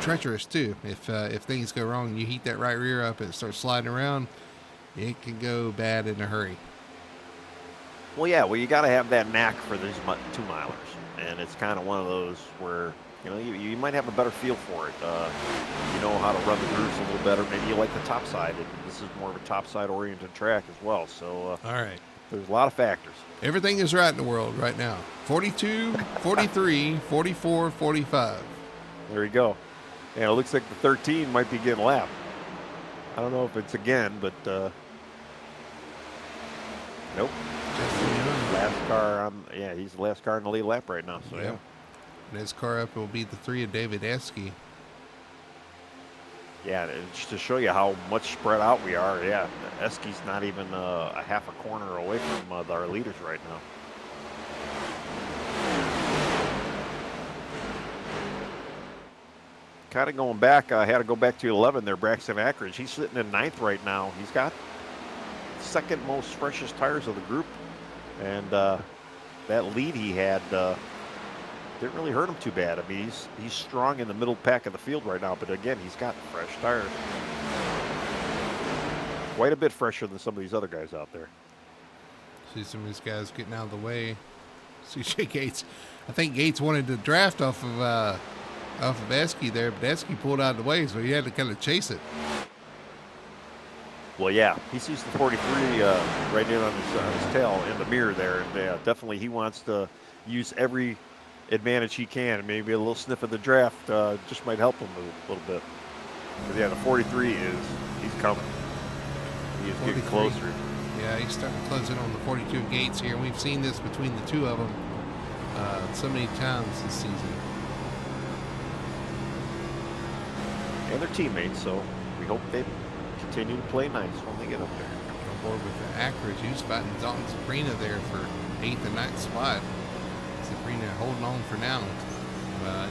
treacherous too. If things go wrong and you heat that right rear up and it starts sliding around, it can go bad in a hurry. Well, yeah. Well, you got to have that knack for these 2-milers, and it's kind of one of those where, you know, you might have a better feel for it. You know how to run the grooves a little better. Maybe you like the top side. And this is more of a top side oriented track as well. So, all right. There's a lot of factors. Everything is right in the world right now. 42, 43, 44, 45. There you go. And it looks like the 13 might be getting lapped. I don't know if it's again, but nope. Last car on, yeah, he's the last car in the lead lap right now. So yeah. And his car up will be the 3 of David Esky. Yeah, and just to show you how much spread out we are, yeah, Esky's not even a half a corner away from our leaders right now. Kind of going back, I had to go back to 11 there, Braxton Ackridge. He's sitting in 9th right now. He's got second most freshest tires of the group. And that lead he had didn't really hurt him too bad. I mean, he's strong in the middle pack of the field right now, but again, he's got fresh tires. Quite a bit fresher than some of these other guys out there. See some of these guys getting out of the way. CJ Gates. I think Gates wanted to draft off of Esky there, but Esky pulled out of the way, so he had to kind of chase it. Well, yeah, he sees the 43 right in on his tail in the mirror there, and definitely he wants to use every advantage he can, and maybe a little sniff of the draft just might help him a little bit. But yeah, the 43 he's coming. He is getting closer. Yeah, he's starting to close in on the 42 Gates here. We've seen this between the two of them so many times this season. And they're teammates, so we hope they continue to play nice when they get up there. On board with the Ackridge, who's fighting Dalton Sabrina there for 8th and 9th spot. Sabrina holding on for now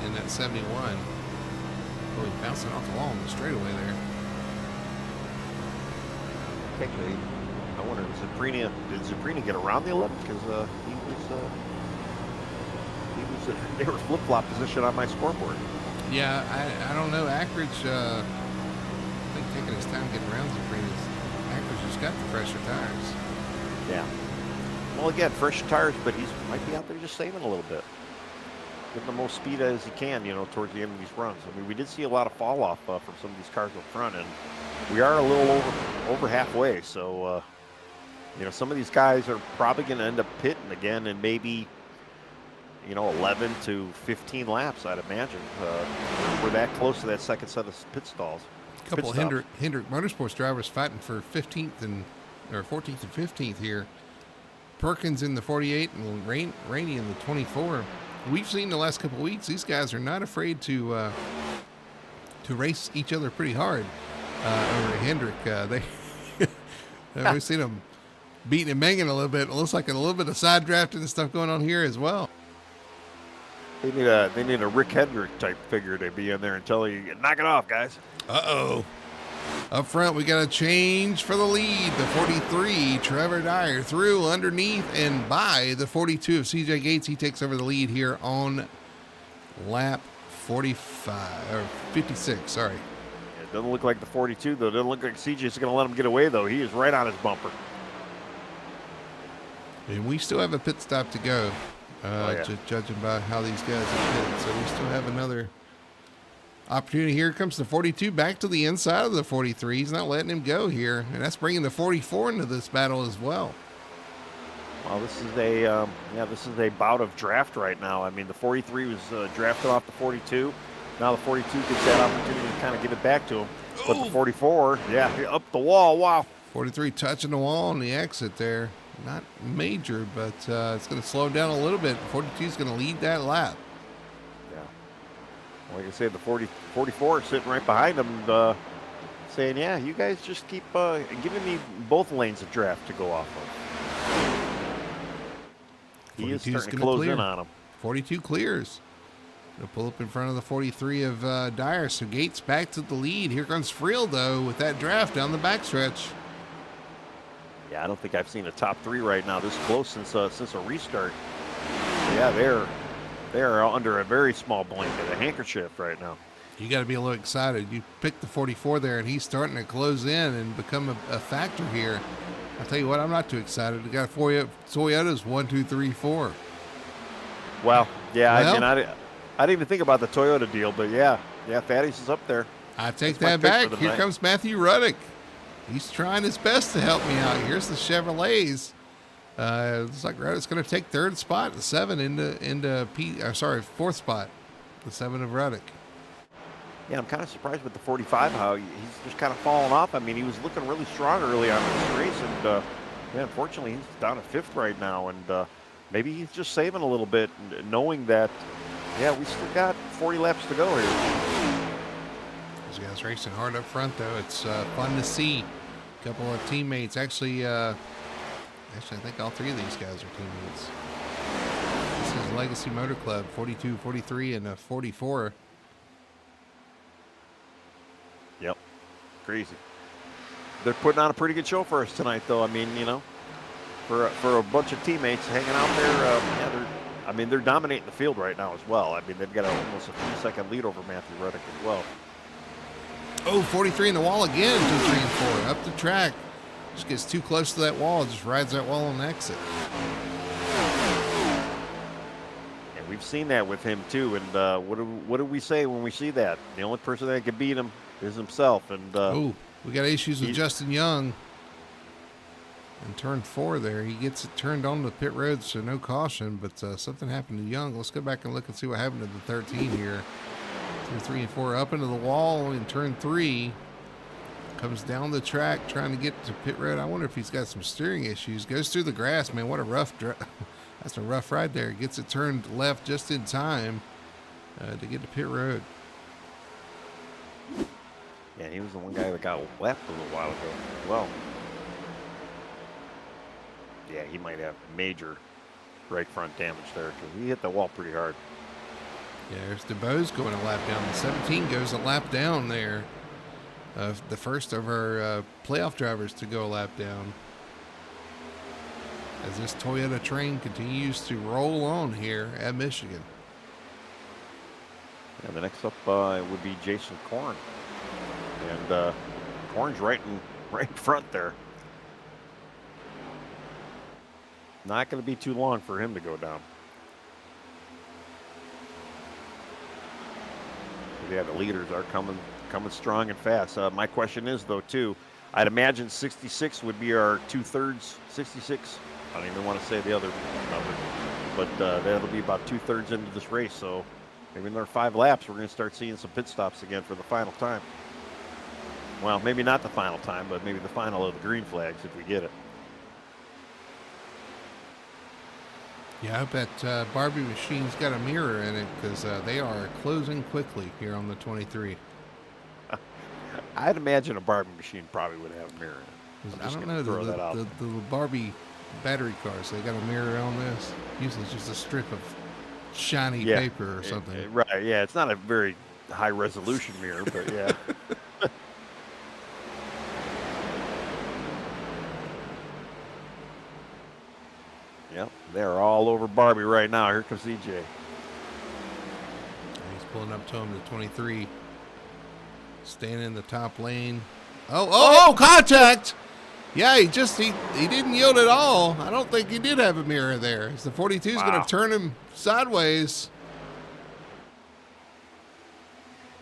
in that 71. Really bouncing off the wall on the straightaway there. Actually, I wonder, did Sabrina get around the 11? Because they were flip-flop position on my scoreboard. Yeah, I don't know. Ackridge, I think taking his time getting around Sabrina's. Ackridge has got the fresher tires. Yeah. Well, again, fresh tires, but he might be out there just saving a little bit. Getting the most speed as he can, you know, towards the end of these runs. I mean, we did see a lot of fall off from some of these cars up front, and we are a little over halfway. So, you know, some of these guys are probably going to end up pitting again, and maybe, you know, 11 to 15 laps, I'd imagine. We're that close to that second set of pit stalls. A couple of Hendrick Motorsports drivers fighting for 14th and 15th here. Perkins in the 48 and Rainey in the 24. We've seen the last couple of weeks, these guys are not afraid to race each other pretty hard over Hendrick. We've seen him beating and banging a little bit. It looks like a little bit of side drafting and stuff going on here as well. They need a Rick Hendrick type figure to be in there and tell you, knock it off, guys. Uh-oh. Up front, we got a change for the lead. The 43, Trevor Dyer, through underneath and by the 42 of CJ Gates. He takes over the lead here on lap 45 or 56. Sorry. It doesn't look like the 42 though. It doesn't look like CJ's going to let him get away though. He is right on his bumper. And we still have a pit stop to go, judging by how these guys have pitted. So we still have another opportunity. Here comes the 42 back to the inside of the 43. He's not letting him go here, and that's bringing the 44 into this battle as well. Well, this is a bout of draft right now. I mean, the 43 was drafted off the 42. Now the 42 gets that opportunity to kind of get it back to him. But the 44, up the wall. Wow. 43 touching the wall on the exit there. Not major, but it's going to slow down a little bit. 42 is going to lead that lap. Like I said, the 44 is sitting right behind him, saying, yeah, you guys just keep giving me both lanes of draft to go off of. He is starting to close in on him. 42 clears. They'll pull up in front of the 43 of Dyer. So Gates back to the lead. Here comes Friel, though, with that draft down the backstretch. Yeah, I don't think I've seen a top three right now this close since a restart. Yeah, they're under a very small blanket, a handkerchief right now. You got to be a little excited. You picked the 44 there, and he's starting to close in and become a factor here. I'll tell you what, I'm not too excited. We got Toyota's 1, 2, 3, 4. Well, yeah, I mean, I didn't even think about the Toyota deal, but yeah, Fatty's is up there. I take that back. Here comes Matthew Ruddick. He's trying his best to help me out. Here's the Chevrolets. Looks like Ruddick's going to take third spot, the 7 into fourth spot, the 7 of Ruddick. Yeah, I'm kind of surprised with the 45 how he's just kind of fallen off. I mean, he was looking really strong early on in this race, and unfortunately, he's down at 5th right now, and maybe he's just saving a little bit, knowing that, we still got 40 laps to go here. These guys racing hard up front, though. It's fun to see. A couple of teammates. Actually, I think all three of these guys are teammates. This is Legacy Motor Club, 42, 43, and 44. Yep. Crazy. They're putting on a pretty good show for us tonight, though. I mean, for a bunch of teammates hanging out there, they're dominating the field right now as well. I mean, they've got almost a 3-second lead over Matthew Ruddick as well. Oh, 43 in the wall again, 2, 3, and 4. Up the track. Just gets too close to that wall. Just rides that wall on the exit. And we've seen that with him, too. And what do we say when we see that? The only person that can beat him is himself. And we got issues with Justin Young. In turn 4 there. He gets it turned on the pit road, so no caution. But something happened to Young. Let's go back and look and see what happened to the 13 here. 2, 3, and 4 up into the wall in turn 3. Comes down the track trying to get to pit road. I wonder if he's got some steering issues. Goes through the grass, man. What a rough that's a rough ride there. Gets it turned left just in time to get to pit road. Yeah, he was the one guy that got left a little while ago as well. Yeah, he might have major right front damage there because he hit the wall pretty hard. Yeah, there's DeBose going a lap down. The 17 goes a lap down there. The first of our playoff drivers to go a lap down. As this Toyota train continues to roll on here at Michigan. Yeah, the next up would be Jason Korn. And Korn's right in front there. Not going to be too long for him to go down. Yeah, the leaders are coming strong and fast. My question is, though, too, I'd imagine 66 would be our 2/3, 66. I don't even want to say the other number, but that'll be about 2/3 into this race. So maybe in another 5 laps, we're going to start seeing some pit stops again for the final time. Well, maybe not the final time, but maybe the final of the green flags if we get it. Yeah, I bet Barbie Machine's got a mirror in it because they are closing quickly here on the 23. I'd imagine a Barbie Machine probably would have a mirror in it. I'm I just don't going know, to throw that out. the Barbie battery cars, they got a mirror on this. Usually it's just a strip of shiny Yeah, paper or something. right. Yeah, it's not a very high resolution mirror, but yeah. Yep, they're all over Barbie right now. Here comes CJ. He's pulling up to him, the 23. Staying in the top lane. Oh, contact! Yeah, he didn't yield at all. I don't think he did have a mirror there. As the 42 is going to turn him sideways.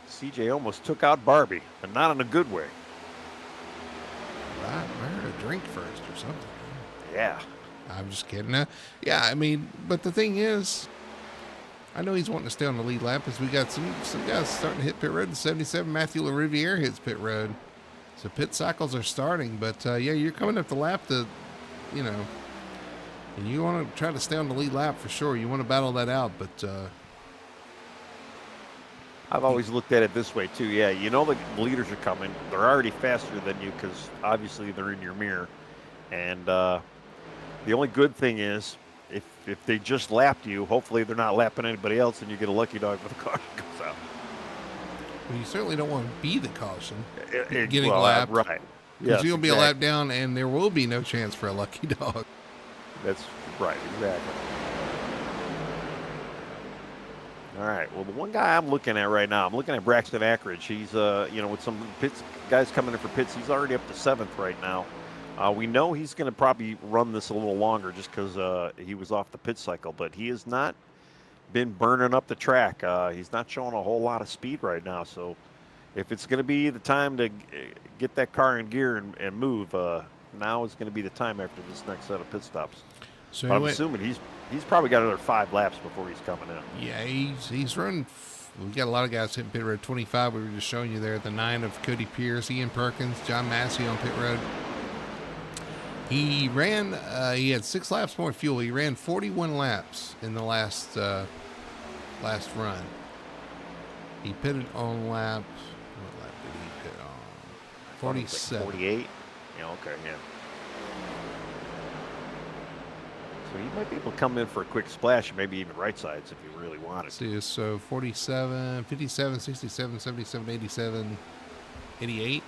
CJ almost took out Barbie, but not in a good way. I heard a drink first or something. Yeah. I'm just kidding. Yeah, I mean, but the thing is, I know he's wanting to stay on the lead lap as we got some guys starting to hit pit road. In 77, Matthew LaRiviere hits pit road. So pit cycles are starting. But, yeah, you're coming up the lap to, and you want to try to stay on the lead lap for sure. You want to battle that out, but... I've always looked at it this way, too. Yeah, the leaders are coming. They're already faster than you because, obviously, they're in your mirror. And the only good thing is if they just lapped you, hopefully they're not lapping anybody else and you get a lucky dog for the caution comes out. Well, you certainly don't want to be the caution getting lapped. Right. Because you'll be a lap down and there will be no chance for a lucky dog. That's right, exactly. All right. Well, the one guy I'm looking at right now, I'm looking at Braxton Ackridge. He's, with some pits, guys coming in for pits, he's already up to 7th right now. We know he's going to probably run this a little longer just because he was off the pit cycle, but he has not been burning up the track. He's not showing a whole lot of speed right now. So if it's going to be the time to get that car in gear and move, now is going to be the time after this next set of pit stops. So I'm assuming he's probably got another 5 laps before he's coming in. Yeah, he's running. We've got a lot of guys hitting pit road. 25, we were just showing you there. The 9 of Cody Pierce, Ian Perkins, John Massey on pit road. He ran, he had 6 laps more fuel. He ran 41 laps in the last run. He pitted on lap, what lap did he pit on? 47. 48? Yeah, okay, yeah. So he might be able to come in for a quick splash, maybe even right sides if he really wanted. See, so 47, 57, 67, 77, 87, 88.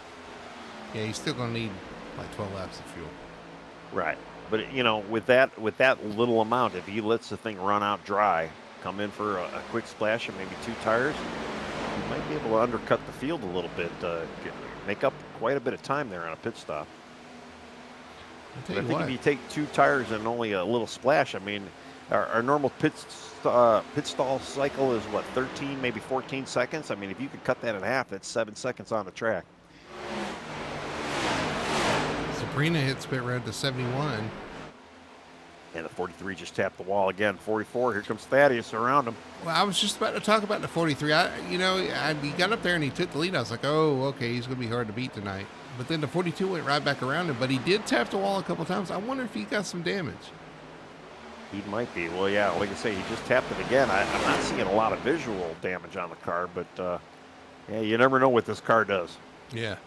Yeah, he's still going to need like 12 laps of fuel. Right. But, with that little amount, if he lets the thing run out dry, come in for a quick splash and maybe 2 tires, he might be able to undercut the field a little bit, make up quite a bit of time there on a pit stop. I think if you take 2 tires and only a little splash, I mean, our normal pit stall cycle is, 13, maybe 14 seconds? I mean, if you could cut that in half, that's 7 seconds on the track. Sabrina hits pit road to 71. And the 43 just tapped the wall again. 44, here comes Thaddeus around him. Well, I was just about to talk about the 43. He got up there and he took the lead. I was like, oh, okay, he's going to be hard to beat tonight. But then the 42 went right back around him, but he did tap the wall a couple times. I wonder if he got some damage. He might be. Well, yeah, like I say, he just tapped it again. I'm not seeing a lot of visual damage on the car, but, yeah, you never know what this car does. Yeah.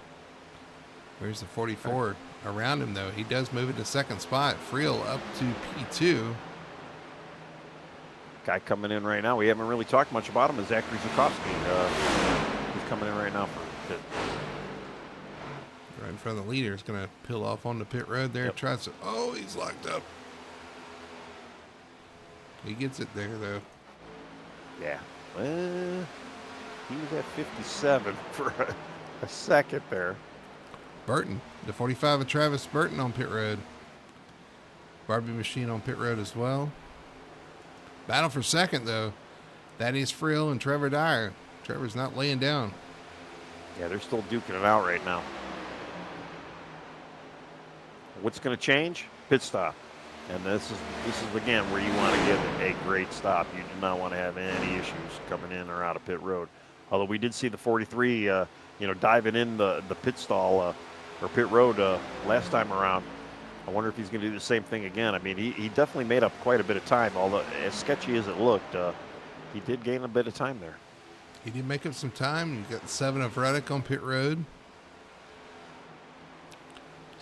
There's the 44 around him, though. He does move into 2nd spot. Friel up to P2. Guy coming in right now. We haven't really talked much about him is Zachary Zukovsky. He's coming in right now for pit. Right in front of the leader. He's going to peel off on the pit road there. Yep. Tries to. Oh, he's locked up. He gets it there, though. Yeah. He was at 57 for a second there. Burton, the 45 of Travis Burton on pit road. Barbie Machine on pit road as well. Battle for 2nd, though. That is Friel and Trevor Dyer. Trevor's not laying down. Yeah, they're still duking it out right now. What's going to change? Pit stop. And this is again where you want to get a great stop. You do not want to have any issues coming in or out of pit road. Although we did see the 43, diving in the pit stall or pit road last time around. I wonder if he's going to do the same thing again. I mean, he definitely made up quite a bit of time. Although as sketchy as it looked, he did gain a bit of time there. He did make up some time. You got 7 of Reddick on pit road.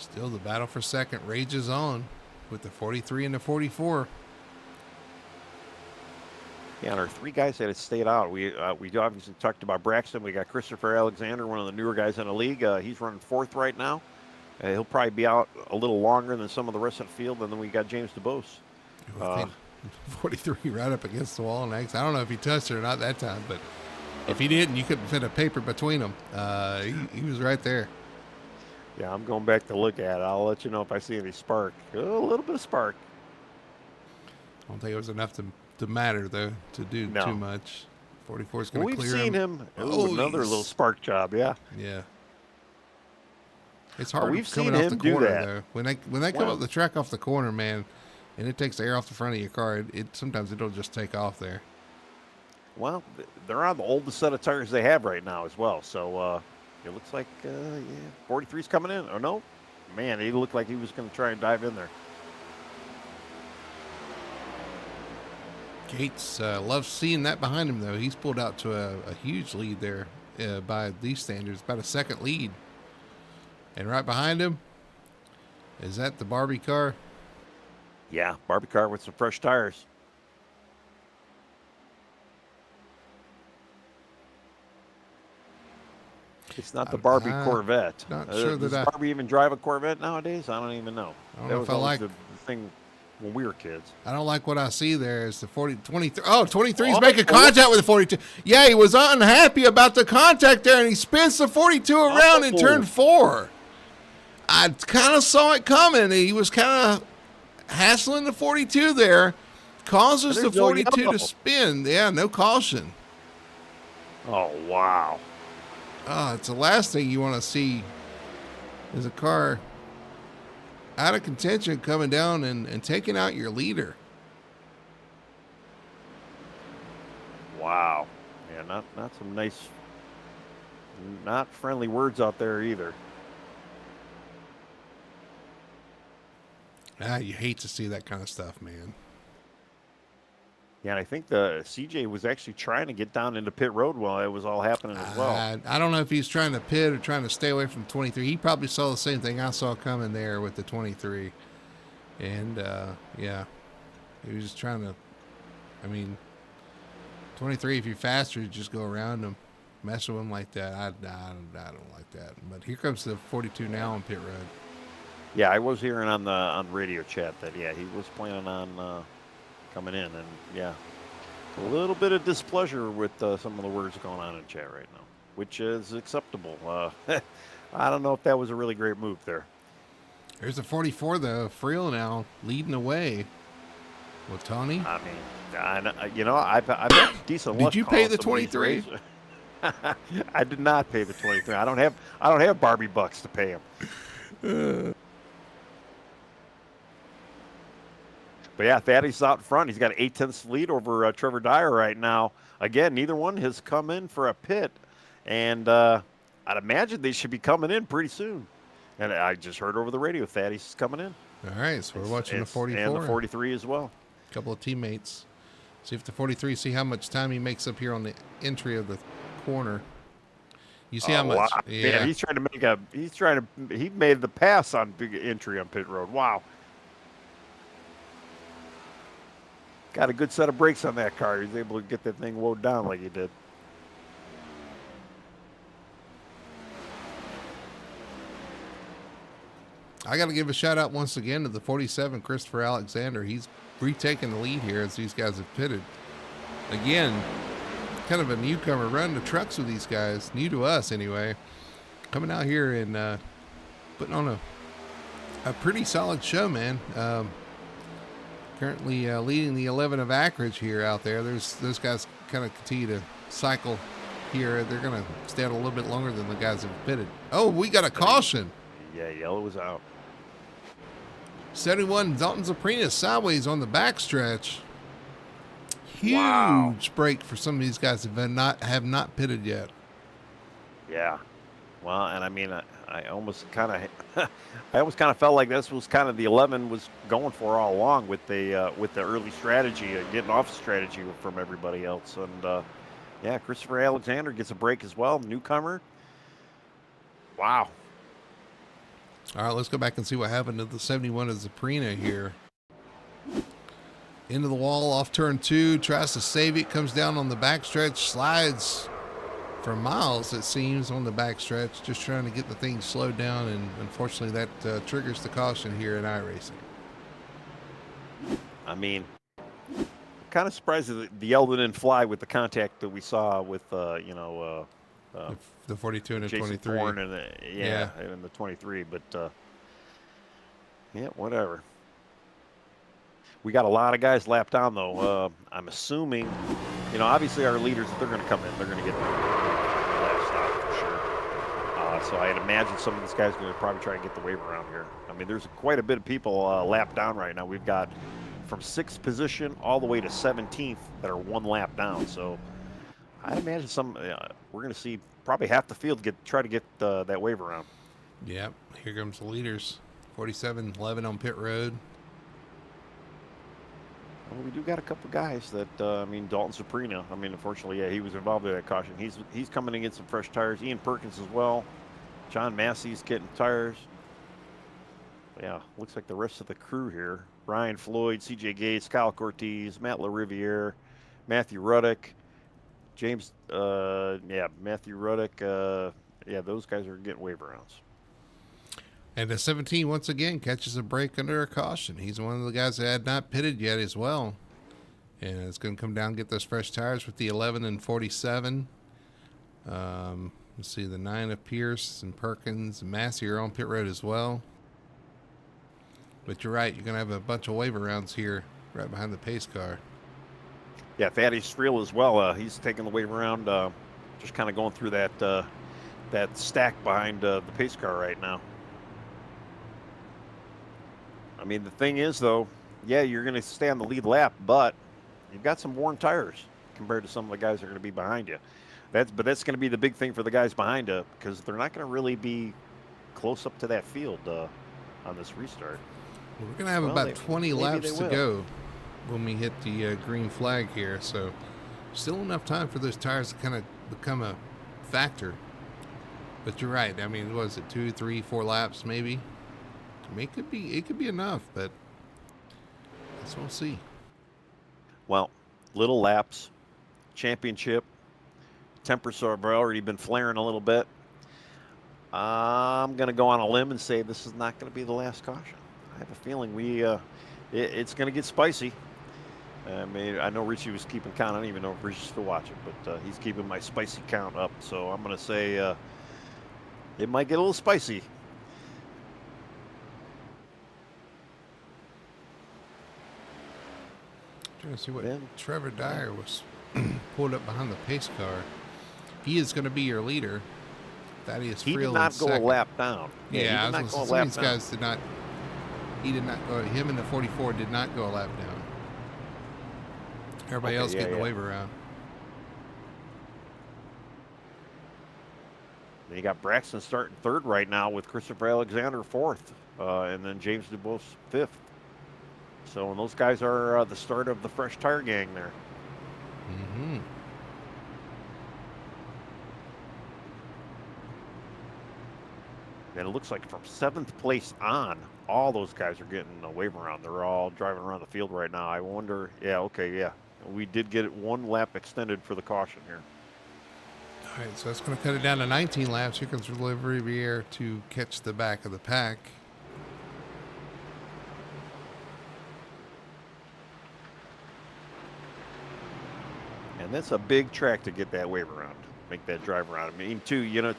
Still, the battle for second rages on with the 43 and the 44. Yeah, and our 3 guys that had stayed out, we obviously talked about Braxton. We got Christopher Alexander, one of the newer guys in the league. He's running 4th right now. He'll probably be out a little longer than some of the rest of the field. And then we got James DeBose. I think 43 right up against the wall next. I don't know if he touched it or not that time, but if he didn't, you couldn't fit a paper between them. He was right there. Yeah, I'm going back to look at it. I'll let you know if I see any spark. A little bit of spark. I don't think it was enough to matter, though, to do too much. 44 is going to clear him. We've seen him. Another little spark job, yeah. Yeah. It's hard we've coming seen off the him do corner, that. though. When they come up the track off the corner, man, and it takes the air off the front of your car, sometimes it'll just take off there. Well, they're on the oldest set of tires they have right now as well. So it looks like, 43's coming in. Oh, no. Man, he looked like he was going to try and dive in there. Gates loves seeing that behind him, though. He's pulled out to a huge lead there by these standards, about a second lead. And right behind him, is that the Barbie car? Yeah, Barbie car with some fresh tires. It's not the Barbie Corvette. Not sure does Barbie even drive a Corvette nowadays? I don't even know. I don't know if I like the thing when we were kids. I don't like what I see there. It's the 23. Oh, 23's making contact with the 42. Yeah, he was unhappy about the contact there, and he spins the 42 around in turn 4. I kind of saw it coming. He was kind of hassling the 42 there. Causes the 42 to spin. Yeah, no caution. Oh, wow. Oh, it's the last thing you want to see is a car out of contention coming down and taking out your leader. Wow. Yeah, not some nice, not friendly words out there either. You hate to see that kind of stuff, man. Yeah, and I think the CJ was actually trying to get down into pit road while it was all happening as well. I don't know if he's trying to pit or trying to stay away from 23. He probably saw the same thing I saw coming there with the 23. And, yeah, he was just trying to, 23, if you're faster, you just go around him, mess with him like that. I don't like that. But here comes the 42 now on pit road. Yeah, I was hearing on the radio chat that, yeah, he was planning on coming in, and yeah, a little bit of displeasure with some of the words going on in chat right now, which is acceptable. I don't know if that was a really great move there. There's a 44 though, Friel now leading away with Tony. I've had decent luck. Did you pay the 23? I did not pay the 23. I don't have Barbie bucks to pay him. But yeah, Thaddeus out in front. He's got an 8/10 lead over Trevor Dyer right now. Again, neither one has come in for a pit, and I'd imagine they should be coming in pretty soon. And I just heard over the radio Thaddeus is coming in. All right, so we're watching the 44 and the 43 as well. A couple of teammates. See if the 43. See how much time he makes up here on the entry of the corner. You see how much? Wow. Yeah, Man, he made the pass on big entry on pit road. Wow. Got a good set of brakes on that car. He's able to get that thing wound down like he did. I got to give a shout out once again to the 47, Christopher Alexander. He's retaking the lead here as these guys have pitted. Again, kind of a newcomer running the trucks with these guys, new to us anyway. Coming out here and putting on a pretty solid show, man. Currently leading the 11 of Ackridge here out there. Those guys kind of continue to cycle here. They're going to stay out a little bit longer than the guys that have pitted. Oh, we got a caution. Yeah, yellow was out. 71, Dalton Zaprinas sideways on the backstretch. Huge break for some of these guys that have not pitted yet. Yeah. Well, and I almost kind of felt like this was kind of the 11 was going for all along with the early strategy, getting off the strategy from everybody else. And yeah, Christopher Alexander gets a break as well, newcomer. Wow. All right, let's go back and see what happened to the 71 of Zaprina here. Into the wall, off turn 2, tries to save it, comes down on the backstretch, slides for miles, it seems, on the backstretch, just trying to get the thing slowed down, and unfortunately that triggers the caution here in iRacing. I mean, kind of surprised that the Yellow didn't fly with the contact that we saw with, the 42 and the Jason 23. Bourne and and the 23, but yeah, whatever. We got a lot of guys lapped down, though. I'm assuming, obviously our leaders, if they're going to come in, they're going to get the last stop for sure. So I'd imagine some of these guys are going to probably try and get the wave around here. I mean, there's quite a bit of people lapped down right now. We've got from 6th position all the way to 17th that are 1 lap down. So I'd imagine we're going to see probably half the field try to get that wave around. Yep, here comes the leaders. 47-11 on pit road. Well, we do got a couple guys that, Dalton Zaprina. Unfortunately, he was involved in that caution. He's coming in get some fresh tires. Ian Perkins as well. John Massey's getting tires. Yeah, looks like the rest of the crew here. Brian Floyd, CJ Gates, Kyle Cortez, Matt LaRiviere, Matthew Ruddick, James, Matthew Ruddick. Those guys are getting wave rounds. And the 17 once again catches a break under a caution. He's one of the guys that had not pitted yet as well. And it's going to come down and get those fresh tires with the 11 and 47. Let's see, the 9 of Pierce and Perkins and Massey are on pit road as well. But you're right, you're going to have a bunch of wave rounds here right behind the pace car. Yeah, Thaddeus Friel as well. He's taking the wave around, just kind of going through that stack behind the pace car right now. The thing is, though, you're going to stay on the lead lap, but you've got some worn tires compared to some of the guys that are going to be behind you. That's going to be the big thing for the guys behind you, because they're not going to really be close up to that field on this restart. We're going to have about 20 laps to go when we hit the green flag here, so still enough time for those tires to kind of become a factor. But you're right. What was it, 2, 3, 4 laps maybe? It could be enough, but I guess we'll see. Well, little laps, championship, tempers have already been flaring a little bit. I'm going to go on a limb and say this is not going to be the last caution. I have a feeling it's going to get spicy. I know Richie was keeping count. I don't even know if Richie's still watching, but he's keeping my spicy count up. So I'm going to say it might get a little spicy. Trying to see what Trevor Dyer was pulled up behind the pace car. He is going to be your leader. Thaddeus Friel He did not go a lap down. Yeah, I was going to say these guys did not. He did not go. Him and the 44 did not go a lap down. Everybody else getting the wave around. Then you got Braxton starting 3rd right now with Christopher Alexander 4th, and then James DuBose 5th. So, and those guys are the start of the fresh tire gang there. Mm-hmm. And it looks like from 7th place on, all those guys are getting a wave around. They're all driving around the field right now. I wonder, we did get 1 lap extended for the caution here. All right, so that's going to cut it down to 19 laps. Here comes Riviere to catch the back of the pack. And that's a big track to get that wave around, make that drive around. Too,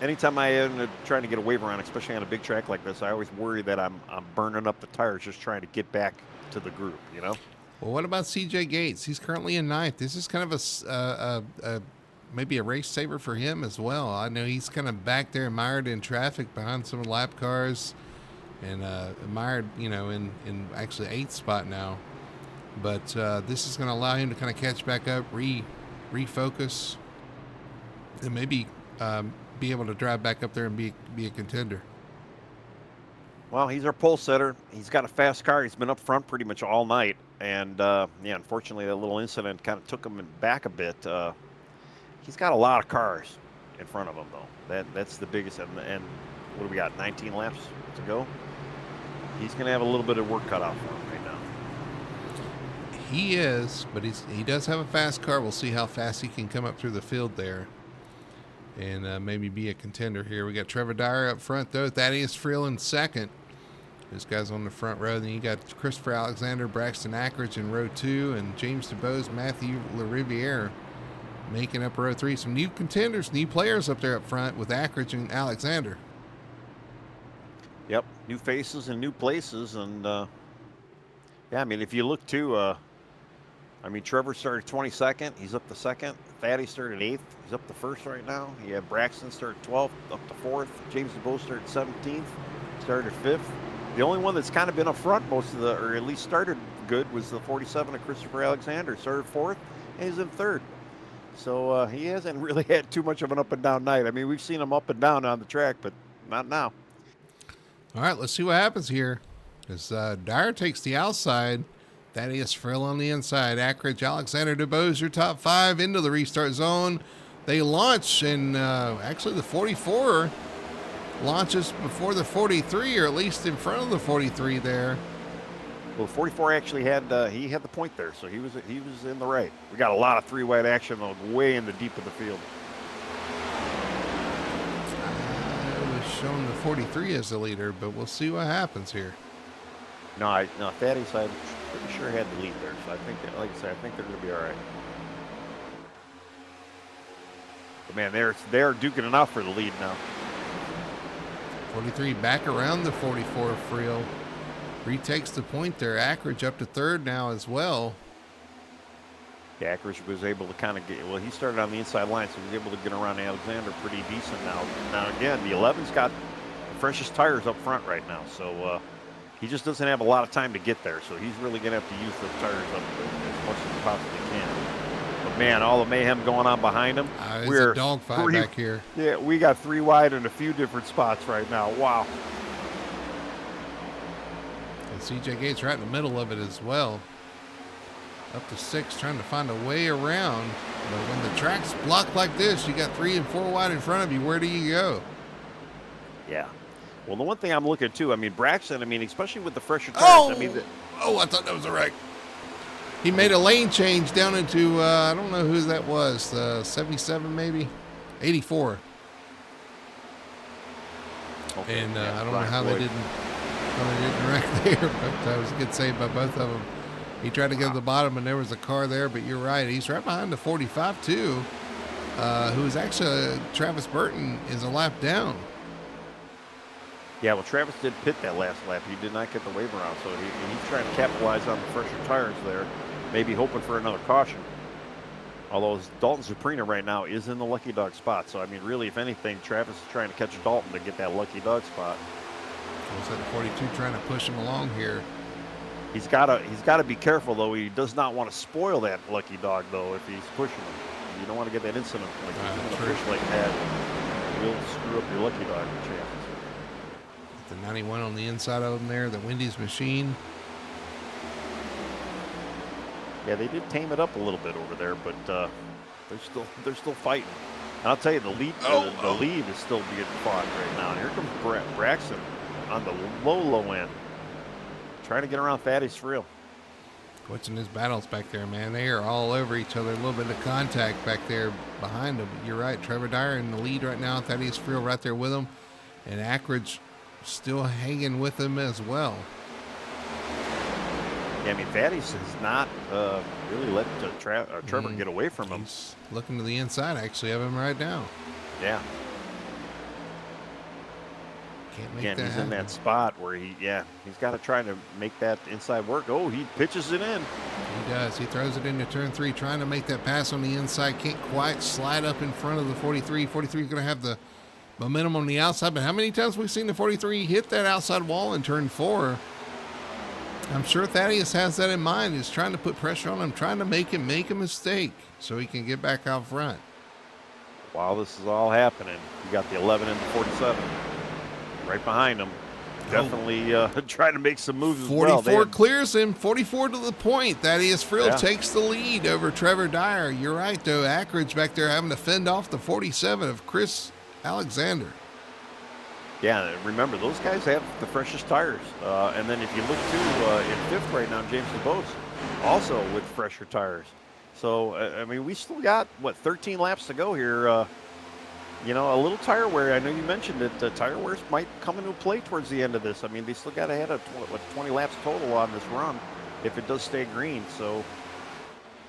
anytime I am trying to get a wave around, especially on a big track like this, I always worry that I'm burning up the tires just trying to get back to the group, Well, what about CJ Gates? He's currently in 9th. This is kind of maybe a race saver for him as well. I know he's kind of back there mired in traffic behind some lap cars and mired, in actually 8th spot now. But this is going to allow him to kind of catch back up, refocus, and maybe be able to drive back up there and be a contender. Well, he's our pole setter. He's got a fast car. He's been up front pretty much all night. And, unfortunately, that little incident kind of took him back a bit. He's got a lot of cars in front of him, though. That's the biggest. And what do we got? 19 laps to go. He's going to have a little bit of work cut out for him right now. He is, but he does have a fast car. We'll see how fast he can come up through the field there and maybe be a contender here. We got Trevor Dyer up front, though. Thaddeus Friel in second. This guy's on the front row. Then you got Christopher Alexander, Braxton Ackridge in row 2, and James DeBose, Matthew LaRiviere making up row 3. Some new contenders, new players up there up front with Ackridge and Alexander. Yep, new faces and new places. And, yeah, I mean, if you look, too, I mean, Trevor started 22nd. He's up to 2nd. Thaddeus started 8th. He's up to 1st right now. You have Braxton started 12th, up to 4th. James DeBose started 17th, started 5th. The only one that's kind of been up front most of the, or at least started good, was the 47 of Christopher Alexander. Started 4th, and he's in 3rd. So he hasn't really had too much of an up and down night. I mean, we've seen him up and down on the track, but not now. All right, let's see what happens here. As Dyer takes the outside, Thaddeus Friel on the inside. Ackridge, Alexander DeBose, your top 5 into the restart zone. They launch, and actually the 44 launches before the 43, or at least in front of the 43 there. Well, 44 actually had he had the point there, so he was in the right. We got a lot of 3-wide action way in the deep of the field. I was showing the 43 as the leader, but we'll see what happens here. No, Thaddeus, I'm pretty sure had the lead there, so I think, like I said, I think they're going to be all right. But man, they're duking it out for the lead now. 43 back around the 44. Friel retakes the point there. Ackridge up to 3rd now as well. Yeah, Ackridge was able to kind of get, well, he started on the inside line, so he was able to get around Alexander pretty decent now. Now, again, the 11's got the freshest tires up front right now, so he just doesn't have a lot of time to get there, so he's really going to have to use those tires up as much as he possibly can. But, man, all the mayhem going on behind him. We're a dogfight back here. Yeah, we got 3 wide in a few different spots right now. Wow. And CJ Gates right in the middle of it as well. Up to 6, trying to find a way around. But when the track's blocked like this, you got 3 and 4 wide in front of you. Where do you go? Yeah. Well, the one thing I'm looking at, too, I mean, Braxton, I mean, especially with the fresher tires, I mean... I thought that was a wreck. He made a lane change down into, I don't know who that was, 77 maybe? 84. Okay, and yeah, I don't know how they didn't wreck there, but that was a good save by both of them. He tried to get to the bottom, and there was a car there, but you're right. He's right behind the 45, too, who is actually, Travis Burton is a lap down. Yeah, well, Travis did pit that last lap. He did not get the wave around, so he's trying to capitalize on the fresher tires there, maybe hoping for another caution. Although Dalton Zuprina right now is in the lucky dog spot, so I mean, really, if anything, Travis is trying to catch Dalton to get that lucky dog spot. Was that the 42 trying to push him along here? He's got to be careful though. He does not want to spoil that lucky dog though if he's pushing him. You don't want to get that incident like he's going to push like that. You'll screw up your lucky dog chances. The 91 on the inside of him there, the Wendy's machine. Yeah, they did tame it up a little bit over there, but they're still fighting. And I'll tell you, the lead is still being fought right now. And here comes Braxton on the low end, trying to get around Thaddeus Friel. Watching his battles back there, man. They are all over each other. A little bit of contact back there behind him. But you're right. Trevor Dyer in the lead right now. Thaddeus Friel right there with him. And Ackridge still hanging with him as well. Yeah, I mean, Thaddeus has not really let Trevor get away from him. He's looking to the inside, actually, of him right now. Yeah. Can't make Again, that he's happen. in that spot where he's got to try to make that inside work. Oh, he pitches it in. He does. He throws it into turn 3, trying to make that pass on the inside. Can't quite slide up in front of the 43. 43 is going to have the momentum on the outside. But how many times we've seen the 43 hit that outside wall in turn 4? I'm sure Thaddeus has that in mind. He's trying to put pressure on him, trying to make him make a mistake so he can get back out front. While this is all happening, you got the 11 and the 47 right behind him. Definitely trying to make some moves as well. 44 clears him, 44 to the point. Thaddeus Friel takes the lead over Trevor Dyer. You're right, though. Ackridge back there having to fend off the 47 of Chris Alexander. Yeah, remember, those guys have the freshest tires. And then if you look, too, in 5th right now, James DeBose, also with fresher tires. So, I mean, we still got, what, 13 laps to go here. You know, a little tire wear. I know you mentioned that tire wears might come into play towards the end of this. I mean, they still got ahead of 20 laps total on this run if it does stay green. So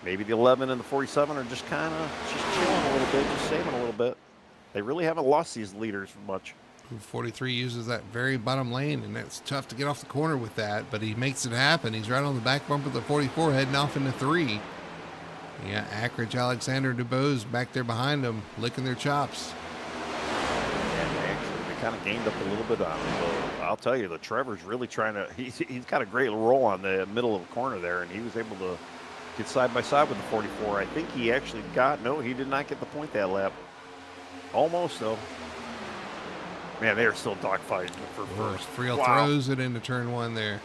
maybe the 11 and the 47 are just kind of just chilling a little bit, just saving a little bit. They really haven't lost these leaders much. 43 uses that very bottom lane, and that's tough to get off the corner with that, but he makes it happen. He's right on the back bumper of the 44 heading off into 3. Yeah, Ackridge, Alexander, DeBose back there behind him, licking their chops. They kind of gained up a little bit on him. But I'll tell you, the Trevor's really trying to. He's got a great roll on the middle of the corner there, and he was able to get side by side with the 44. I think he actually got. No, he did not get the point that lap. Almost though. Man, they are still dogfighting for first. Friel throws it into turn 1 there.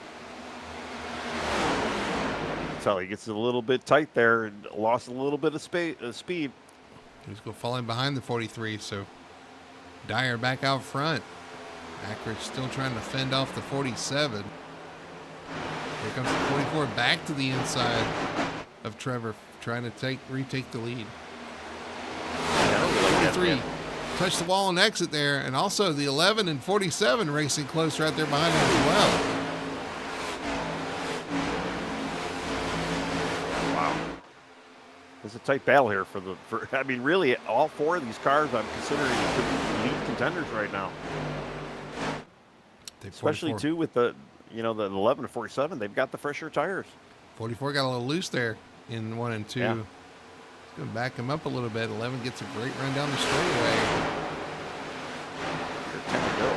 So he gets a little bit tight there and lost a little bit of speed. He's going falling behind the 43, so Dyer back out front. Ackridge still trying to fend off the 47. Here comes the 44 back to the inside of Trevor, trying to retake the lead. 43 touched the wall and exit there, and also the 11 and 47 racing close right there behind him as well. It's a tight battle here I mean, really, all 4 of these cars I'm considering lead contenders right now. Especially too with the 11 and 47, they've got the fresher tires. 44 got a little loose there in 1 and 2. Yeah. It's going to back him up a little bit. 11 gets a great run down the straightaway. Here, 10 to go.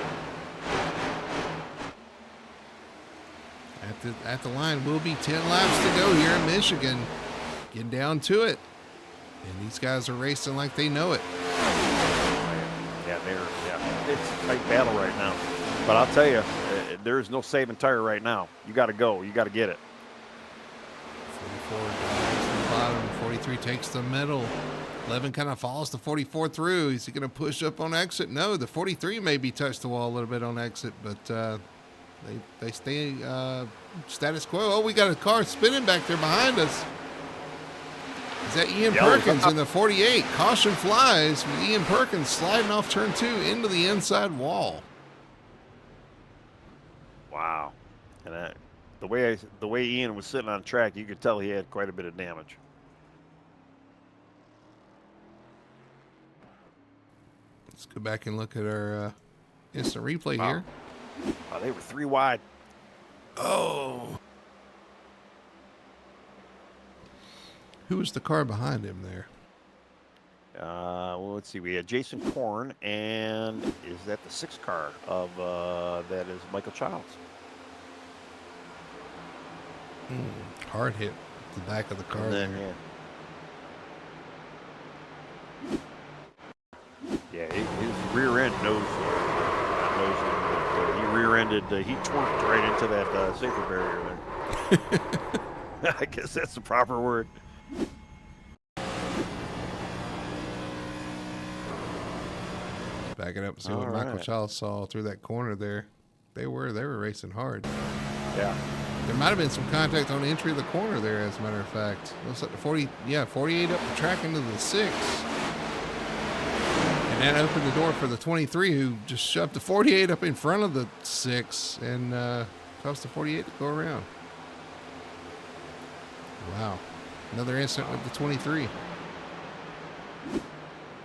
At the line will be 10 laps to go here in Michigan. Getting down to it. And these guys are racing like they know it. Yeah, it's a tight battle right now. But I'll tell you, there is no saving tire right now. You got to go. You got to get it. 44 goes to the bottom. 43 takes the middle. 11 kind of follows the 44 through. Is he going to push up on exit? No, the 43 maybe touched the wall a little bit on exit, but they stay status quo. Oh, we got a car spinning back there behind us. Is that Ian Perkins in the 48? Caution flies with Ian Perkins sliding off turn 2 into the inside wall. Wow. And the way Ian was sitting on track, you could tell he had quite a bit of damage. Let's go back and look at our instant replay here. Oh, they were 3 wide. Oh. Who was the car behind him there? Well, let's see. We had Jason Korn, and is that the 6th car of that is Michael Childs? Hard hit at the back of the car. Yeah, his rear end he rear-ended. He twerked right into that safety barrier there. I guess that's the proper word. Back it up and see what Michael Childs saw through that corner there. They were racing hard. Yeah. There might have been some contact on the entry of the corner there, as a matter of fact. Looks like the 48 up the track into the 6. And that opened the door for the 23, who just shoved the 48 up in front of the 6 and caused the 48 to go around. Wow. Another incident with the 23.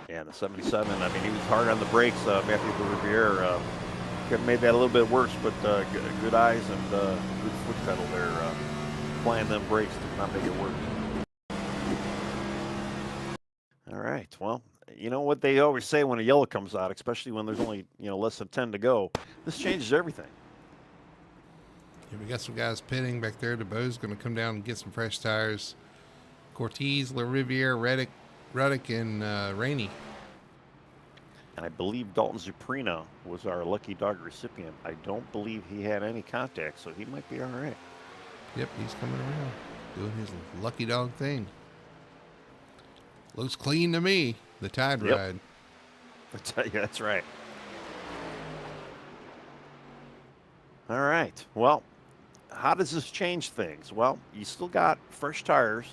Yeah, the 77. I mean, he was hard on the brakes. Matthew Riviere could have made that a little bit worse, but good eyes and good foot pedal there. Applying them brakes did not make it worse. All right. Well, you know what they always say when a yellow comes out, especially when there's only less than 10 to go. This changes everything. Yeah, we got some guys pitting back there. DeBoe's going to come down and get some fresh tires. Cortez, LaRiviere, Ruddick, and Rainey. And I believe Dalton Zuprina was our lucky dog recipient. I don't believe he had any contact, so he might be all right. Yep, he's coming around, doing his lucky dog thing. Looks clean to me, the Tide ride. Yeah, that's right. All right. Well, how does this change things? Well, you still got fresh tires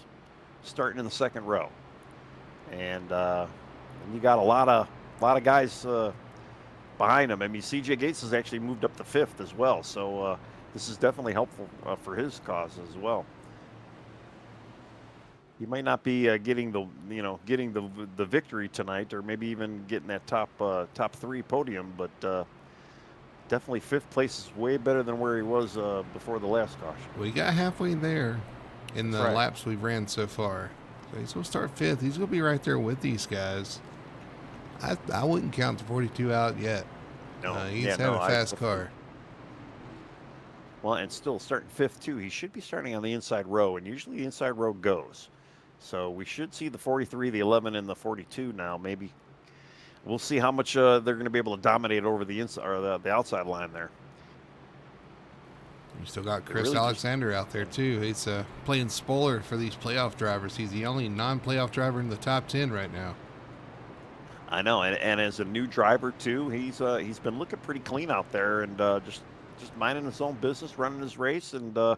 starting in the second row, and you got a lot of guys behind him. I mean, C.J. Gates has actually moved up to fifth as well, so this is definitely helpful for his cause as well. He might not be getting the victory tonight, or maybe even getting that top three podium, but definitely fifth place is way better than where he was before the last caution. We got halfway there in the That's right. laps we've ran so far. So he's going to start fifth. He's going to be right there with these guys. I wouldn't count the 42 out yet. No, He's yeah, had no, a fast car. Well, and still starting fifth too. He should be starting on the inside row, and usually the inside row goes. So we should see the 43, the 11, and the 42 now. Maybe we'll see how much they're going to be able to dominate over the inside or the outside line there. You still got Chris really Alexander out there too. He's playing spoiler for these playoff drivers. He's the only non-playoff driver in the top 10 right now. I know, and as a new driver too, he's been looking pretty clean out there, and just minding his own business, running his race, and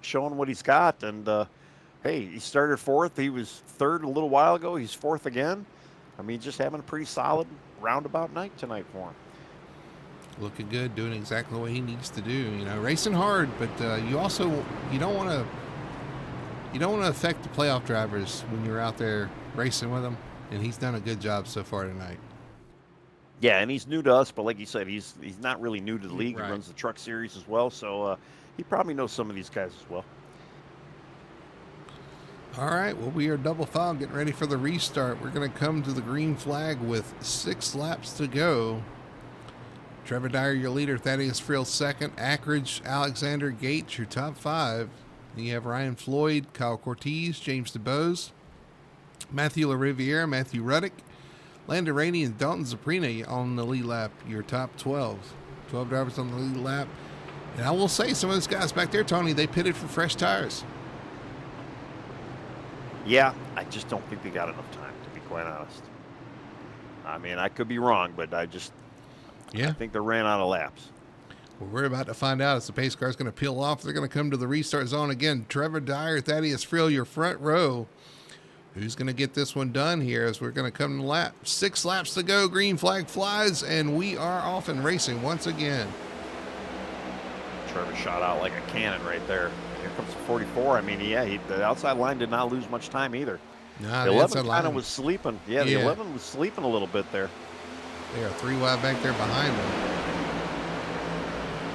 showing what he's got. And hey, he started fourth. He was third a little while ago. He's fourth again. I mean, just having a pretty solid roundabout night tonight for him. Looking good, doing exactly what he needs to do. You know, racing hard, but you don't want to affect the playoff drivers when you're out there racing with them. And he's done a good job so far tonight. Yeah, and he's new to us, but like you said, he's not really new to the league. Right. He runs the truck series as well, so he probably knows some of these guys as well. All right, well, we are double file getting ready for the restart. We're going to come to the green flag with 6 laps to go. Trevor Dyer, your leader. Thaddeus Friel, second. Ackridge, Alexander, Gates, your top 5. Then you have Ryan Floyd, Kyle Cortez, James DeBose, Matthew LaRiviere, Matthew Ruddick, Landon Rainey, and Dalton Zaprina on the lead lap, your top 12. 12 drivers on the lead lap. And I will say, some of those guys back there, Tony, they pitted for fresh tires. Yeah, I just don't think they got enough time, to be quite honest. I mean, I could be wrong, but I think they ran out of laps. Well, we're about to find out as the pace car is going to peel off. They're going to come to the restart zone again. Trevor Dyer, Thaddeus Friel, your front row. Who's going to get this one done here as we're going to come to lap? 6 laps to go. Green flag flies, and we are off and racing once again. Trevor shot out like a cannon right there. Here comes the 44. I mean, the outside line did not lose much time either. Nah, the 11 kind of was sleeping. Yeah, the 11 was sleeping a little bit there. They are 3 wide back there behind them.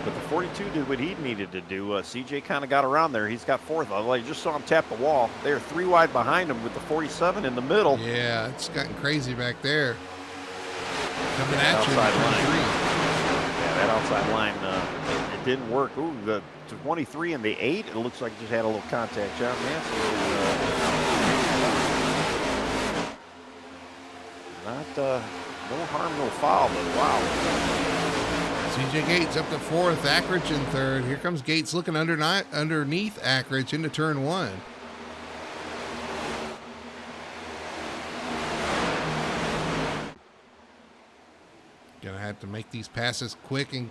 But the 42 did what he needed to do. CJ kind of got around there. He's got fourth. Although I just saw him tap the wall. They are 3 wide behind him with the 47 in the middle. Yeah, it's gotten crazy back there. Coming at you. Outside line. Yeah, that outside line, it didn't work. Ooh, the 23 and the 8, it looks like it just had a little contact. John Mansell. No harm, no foul, but wow. CJ Gates up to 4th, Ackridge in 3rd. Here comes Gates looking underneath Ackridge into turn 1. Gonna have to make these passes quick and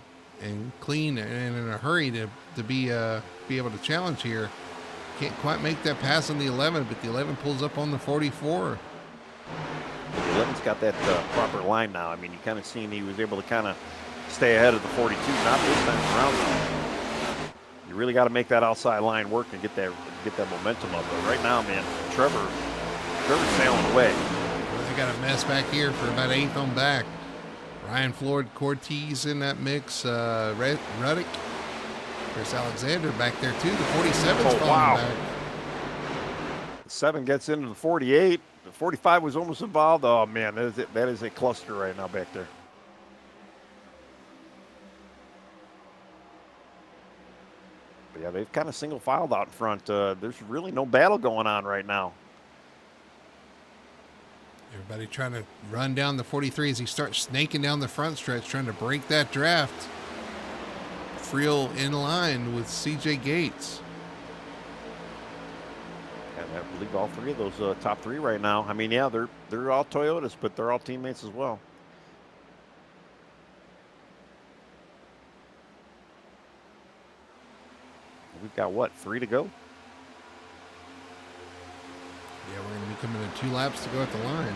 clean and in a hurry to be able to challenge here. Can't quite make that pass on the 11, but the 11 pulls up on the 44. The 11's got that proper line now. I mean, you kind of seen he was able to kind of stay ahead of the 42. Not this time around, though. You really got to make that outside line work and get that momentum up. But right now, man, Trevor's sailing away. Well, they got a mess back here for about 8th on back. Ryan Floyd, Cortez in that mix. Ruddick. Chris Alexander back there, too. The 47's falling back. The 7 gets into the 48. The 45 was almost involved. Oh, man, that is a cluster right now back there. But yeah, they've kind of single filed out in front. There's really no battle going on right now. Everybody trying to run down the 43 as he starts snaking down the front stretch, trying to break that draft. Friel in line with CJ Gates. And I believe all 3 of those top 3 right now. I mean, yeah, they're all Toyotas, but they're all teammates as well. we've got what, 3 to go? Yeah, we're going to be coming to 2 laps to go at the line.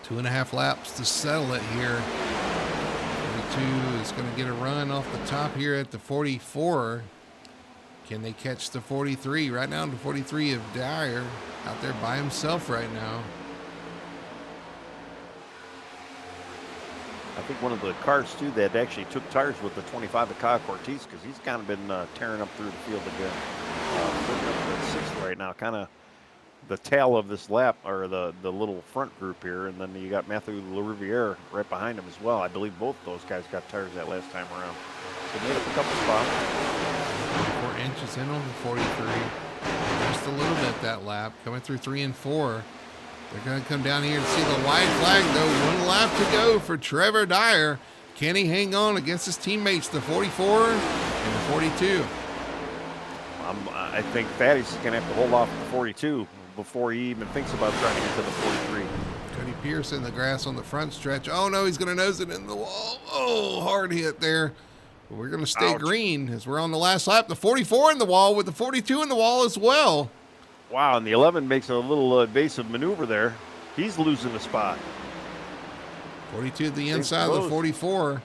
2.5 laps to settle it here. 42 is going to get a run off the top here at the 44. Can they catch the 43? Right now, the 43 of Dyer out there by himself right now. I think one of the cars, too, that actually took tires with the 25 of Kyle Cortez, because he's kind of been tearing up through the field again. Looking up at 6th right now, kind of the tail of this lap, or the little front group here, and then you got Matthew LaRiviere right behind him as well. I believe both those guys got tires that last time around. So made up a couple spots. 4 inches in on the 43. Just a little bit that lap, coming through 3 and 4. They're going to come down here and see the white flag, though. 1 lap to go for Trevor Dyer. Can he hang on against his teammates, the 44 and the 42? I think Thaddeus is going to have to hold off the 42 before he even thinks about trying to get to the 43. Cody Pierce in the grass on the front stretch. Oh, no, he's going to nose it in the wall. Oh, hard hit there. But we're going to stay green as we're on the last lap. The 44 in the wall with the 42 in the wall as well. Wow, and the 11 makes a little evasive maneuver there. He's losing the spot. 42 to the inside of the 44.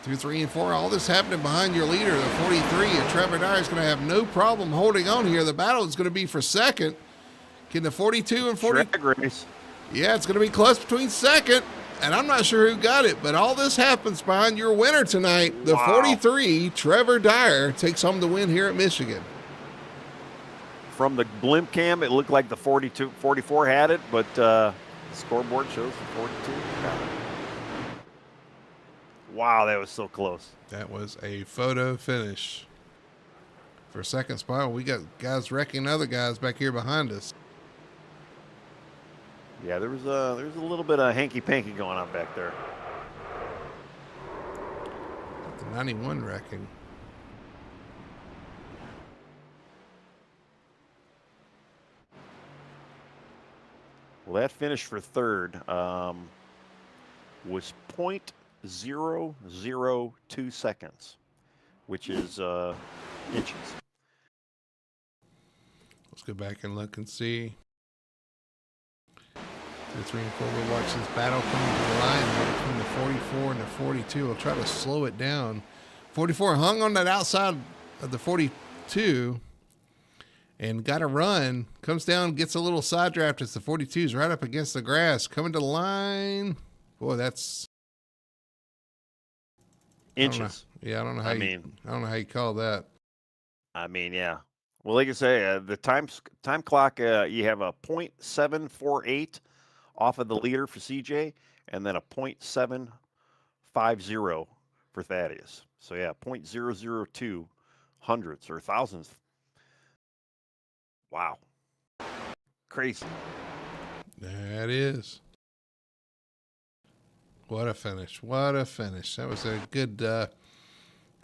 Through 3 and 4. All this happening behind your leader, the 43. And Trevor Dyer is going to have no problem holding on here. The battle is going to be for second. Can the 42 and 40? Drag race. Yeah, it's going to be close between second. And I'm not sure who got it, but all this happens behind your winner tonight. The 43, Trevor Dyer, takes home the win here at Michigan. From the blimp cam, it looked like the 44 had it, but the scoreboard shows the 42 got it. Wow, that was so close. That was a photo finish. For second spot, we got guys wrecking other guys back here behind us. Yeah, there was a little bit of hanky-panky going on back there. The 91 wrecking. Well, that finish for third was 0.002 seconds, which is inches. Let's go back and look and see. 2, 3, and 4. We'll watch this battle coming to the line here between the 44 and the 42. We'll try to slow it down. 44 hung on that outside of the 42 and got a run. Comes down, gets a little side draft as the 42 is right up against the grass. Coming to the line. Boy, that's inches. I don't know how I don't know how you call that. I mean, yeah. Well, like I say, the time clock, you have a 0.748 off of the leader for CJ, and then a 0.750 for Thaddeus. So yeah, 0.002 hundredths or thousandths. Wow. Crazy. That is. What a finish. What a finish. That was a good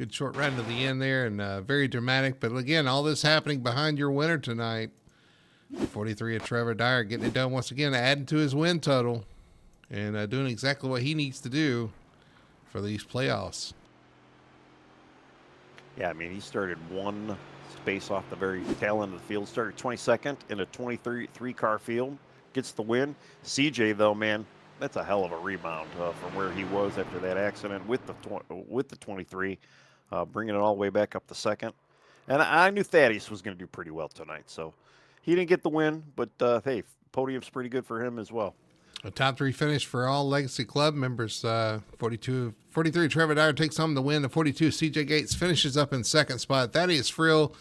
short run to the end there, and very dramatic. But again, all this happening behind your winner tonight. 43 of Trevor Dyer getting it done once again, adding to his win total and doing exactly what he needs to do for these playoffs. Yeah, I mean, he started one space off the very tail end of the field, started 22nd in a 23 car field, gets the win. CJ, though, man, that's a hell of a rebound from where he was after that accident with the 23, bringing it all the way back up to second. And I knew Thaddeus was going to do pretty well tonight, so he didn't get the win, but hey, podium's pretty good for him as well. A top 3 finish for all Legacy Club members. 43 Trevor Dyer takes home the win. The 42 CJ Gates finishes up in second spot. Thaddeus Frill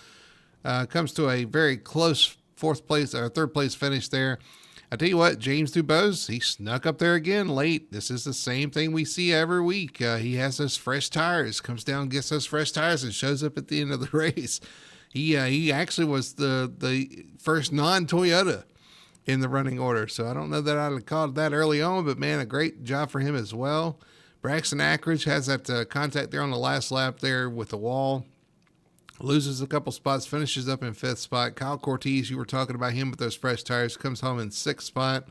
comes to a very close third place finish there. I tell you what, James Dubose, he snuck up there again late. This is the same thing we see every week. He has those fresh tires, comes down, gets those fresh tires, and shows up at the end of the race. He actually was the first non-Toyota in the running order, so I don't know that I'd have called that early on, but man, a great job for him as well. Braxton Ackridge has that contact there on the last lap there with the wall. Loses a couple spots, finishes up in 5th spot. Kyle Cortez, you were talking about him with those fresh tires, comes home in 6th spot.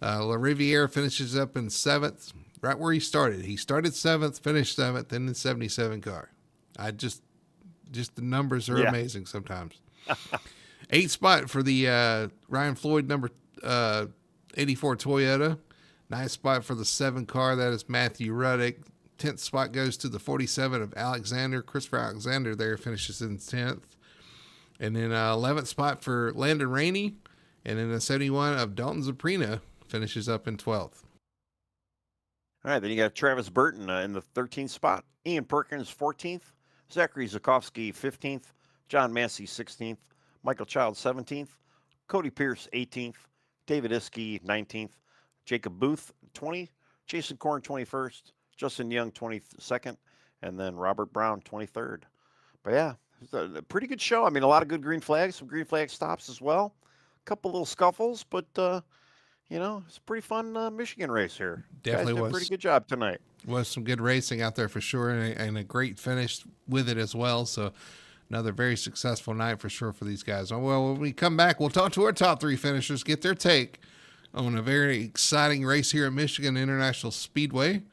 LaRiviere finishes up in 7th. right where he started. He started 7th, finished 7th in the 77 car. Just the numbers are amazing sometimes. 8th spot for the Ryan Floyd number 84 Toyota. 9th spot for the 7 car. That is Matthew Ruddick. 10th spot goes to the 47 of Alexander. Christopher Alexander there finishes in 10th. And then 11th spot for Landon Rainey. And then the 71 of Dalton Zaprina finishes up in 12th. All right, then you got Travis Burton in the 13th spot. Ian Perkins, 14th. Zachary Zakowski, 15th. John Massey, 16th. Michael Child, 17th. Cody Pierce, 18th. David Iskey, 19th. Jacob Booth, 20. Jason Korn, 21st. Justin Young, 22nd. And then Robert Brown, 23rd. But yeah, it's a pretty good show. I mean, a lot of good green flags, some green flag stops as well. A couple little scuffles, but, it's a pretty fun Michigan race here. Definitely Guys did was. a pretty good job tonight. Was some good racing out there for sure, and a great finish with it as well. So another very successful night for sure for these guys. Well, when we come back, we'll talk to our top 3 finishers, get their take on a very exciting race here at Michigan International Speedway.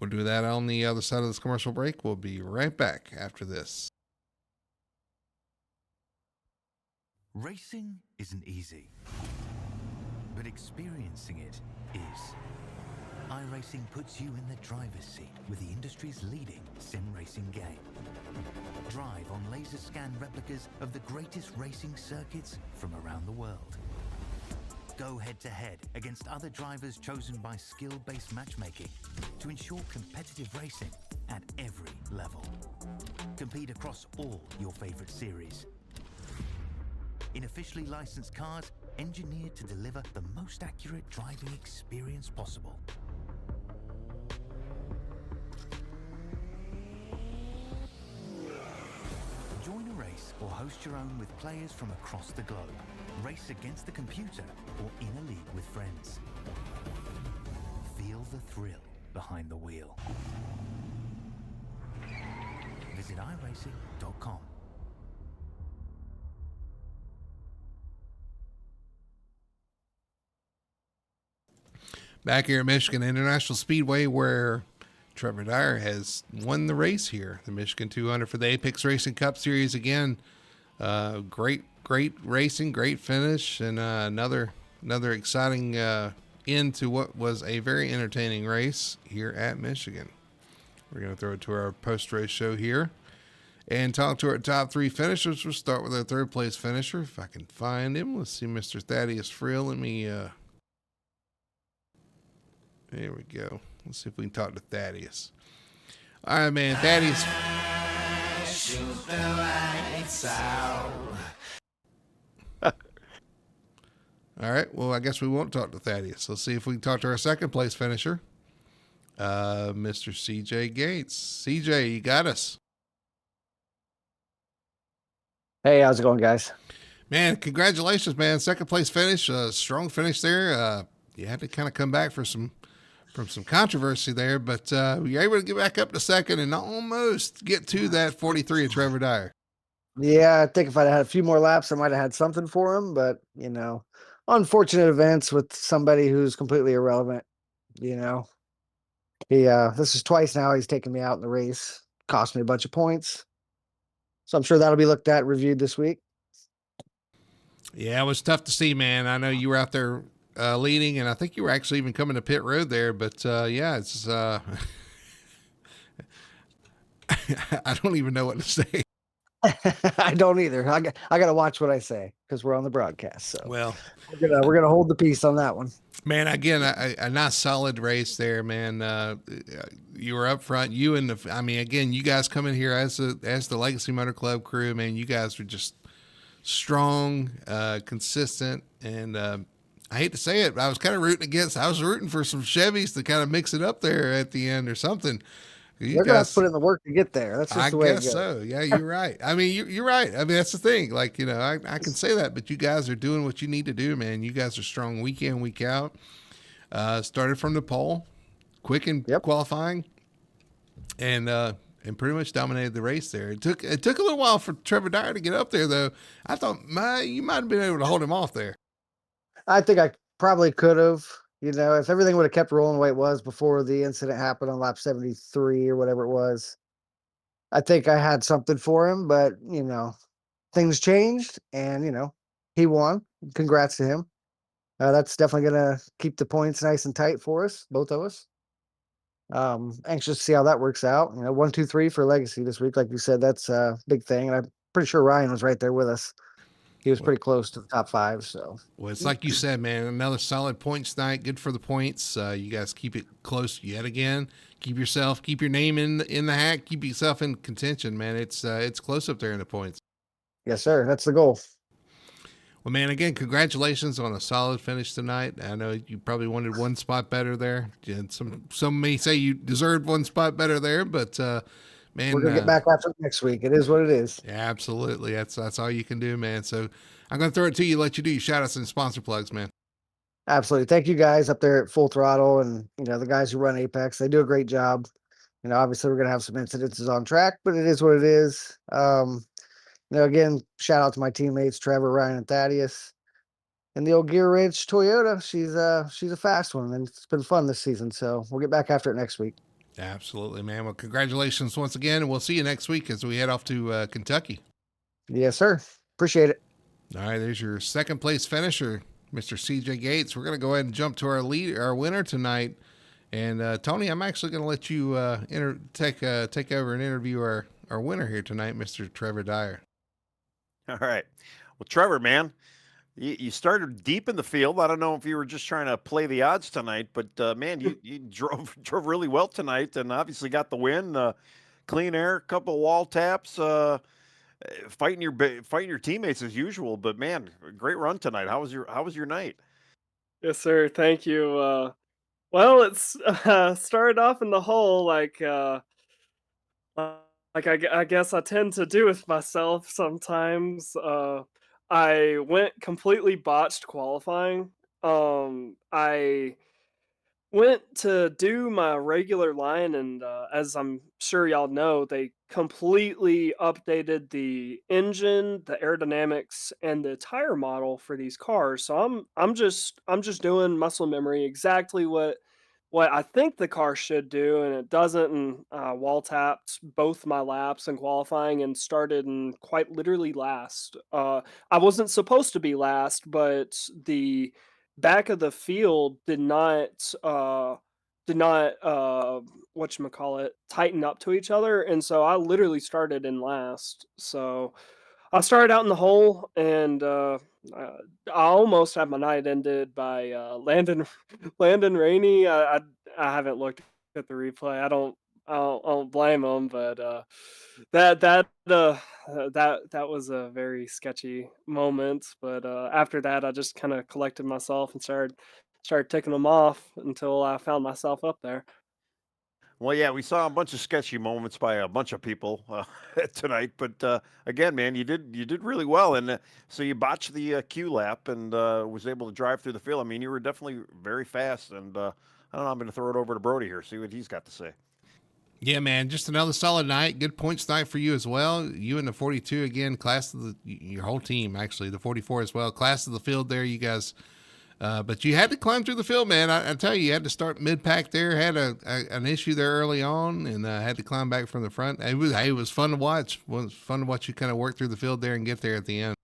We'll do that on the other side of this commercial break. We'll be right back after this. Racing isn't easy, but experiencing it is. iRacing puts you in the driver's seat with the industry's leading sim racing game. Drive on laser scan replicas of the greatest racing circuits from around the world. Go head-to-head against other drivers chosen by skill-based matchmaking to ensure competitive racing at every level. Compete across all your favorite series. In officially licensed cars, engineered to deliver the most accurate driving experience possible. Join a race or host your own with players from across the globe. Race against the computer or in a league with friends. Feel the thrill behind the wheel. Visit iRacing.com. Back here at Michigan International Speedway, where Trevor Dyer has won the race here, the Michigan 200 for the Apex Racing Cup Series again. Great racing, great finish, and another exciting end to what was a very entertaining race here at Michigan. We're going to throw it to our post-race show here and talk to our top 3 finishers. We'll start with our 3rd place finisher, if I can find him. Let's see, Mr. Thaddeus Frill. Let me... There we go. Let's see if we can talk to Thaddeus. All right, man. Thaddeus. Shoot the lights out. All right. Well, I guess we won't talk to Thaddeus. Let's see if we can talk to our 2nd place finisher, Mr. CJ Gates. CJ, you got us. Hey, how's it going, guys? Man, congratulations, man. 2nd place finish. Strong finish there. You had to kind of come back from some controversy there, but you're able to get back up to 2nd and almost get to that 43 of Trevor Dyer. Yeah, I think if I'd had a few more laps, I might have had something for him, but, unfortunate events with somebody who's completely irrelevant, this is twice now he's taken me out in the race, cost me a bunch of points. So I'm sure that'll be looked at, reviewed this week. Yeah, it was tough to see, man. I know you were out there leading, and I think you were actually even coming to pit road there, but yeah, it's I don't even know what to say. I don't either. I got to watch what I say because we're on the broadcast. So well, we're gonna hold the peace on that one. Man, again, a nice solid race there, man. You were up front. You and again, you guys come in here as the Legacy Motor Club crew, man. You guys were just strong, consistent, and I hate to say it, but I was rooting for some Chevys to kind of mix it up there at the end or something. They're going to put in the work to get there. That's just the way it goes. I guess so. Yeah, you're right. You're right. That's the thing. I can say that, but you guys are doing what you need to do, man. You guys are strong week in, week out. Started from the pole, quick in qualifying, and pretty much dominated the race there. It took a little while for Trevor Dyer to get up there, though. I thought, you might have been able to hold him off there. I think I probably could have. If everything would have kept rolling the way it was before the incident happened on lap 73 or whatever it was, I think I had something for him, but things changed and he won. Congrats to him. That's definitely gonna keep the points nice and tight for us, both of us. Anxious to see how that works out. 1, 2, 3 for legacy this week, like you said, that's a big thing. And I'm pretty sure Ryan was right there with us. He was pretty close to the top 5. So Well, it's like you said, man, another solid points night. Good for the points. You guys keep it close yet again. Keep your name in the hat. Keep yourself in contention, man. It's close up there in the points. yes, sir. That's the goal. Well, man, again, congratulations on a solid finish tonight. I know you probably wanted one spot better there. And some may say you deserved one spot better there, but man, we're gonna get back after it next week. It is what it is. Yeah, absolutely. That's all you can do, man. So I'm gonna throw it to you, let you do your shout outs and sponsor plugs, man. Absolutely. Thank you guys up there at Full Throttle and the guys who run Apex. They do a great job. Obviously we're gonna have some incidences on track, but it is what it is. Again, shout out to my teammates, Trevor, Ryan, and Thaddeus. And the old Gear Ridge Toyota, she's a fast one, and it's been fun this season. So we'll get back after it next week. Absolutely, man. Well, congratulations once again, and we'll see you next week as we head off to Kentucky. Yes, sir. Appreciate it. All right, there's your second place finisher, Mr. CJ Gates. We're gonna go ahead and jump to our winner tonight. And Tony, I'm actually gonna let you take over and interview our winner here tonight, Mr. Trevor Dyer. All right. Well, Trevor, man, you started deep in the field. I don't know if you were just trying to play the odds tonight, but man, you drove really well tonight, and obviously got the win. Clean air, couple wall taps, fighting your teammates as usual. But man, great run tonight. How was your night? Yes, sir. Thank you. Well, it's started off in the hole I guess I tend to do with myself sometimes. I went completely botched qualifying. I went to do my regular line, and as I'm sure y'all know, they completely updated the engine, the aerodynamics, and the tire model for these cars. So I'm just doing muscle memory exactly what I think the car should do, and it doesn't. And wall tapped both my laps in qualifying and started in quite literally last. I wasn't supposed to be last, but the back of the field did not whatchamacallit tighten up to each other, and so I literally started in last. So I started out in the hole, and I almost had my night ended by Landon Rainey. I haven't looked at the replay. I don't blame him, but that was a very sketchy moment. But after that, I just kind of collected myself and started ticking them off until I found myself up there. Well, yeah, we saw a bunch of sketchy moments by a bunch of people tonight, but again, man, you did really well, and so you botched the Q lap and was able to drive through the field. I mean, you were definitely very fast, and I don't know. I'm going to throw it over to Brody here, see what he's got to say. Yeah, man, just another solid night. Good points night for you as well. You and the 42 again, class of your whole team actually, the 44 as well, class of the field there. You guys. But you had to climb through the field, man. I tell you had to start mid-pack there. Had an issue there early on, and had to climb back from the front. It was fun to watch. It was fun to watch you kind of work through the field there and get there at the end.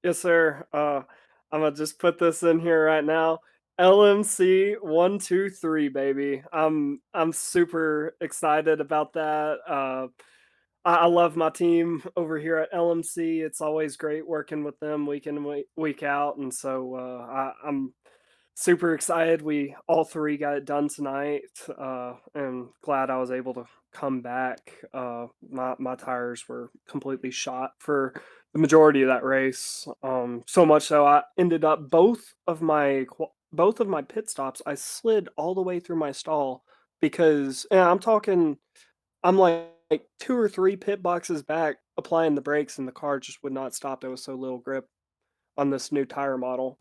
Yes, sir. I'm gonna just put this in here right now. LMC 1, 2, 3, baby. I'm super excited about that. I love my team over here at LMC. It's always great working with them week in and week out, and so I'm super excited. We all three got it done tonight, and glad I was able to come back. My tires were completely shot for the majority of that race. So much so I ended up both of my pit stops. I slid all the way through my stall because I'm like 2 or 3 pit boxes back applying the brakes, and the car just would not stop. There was so little grip on this new tire model.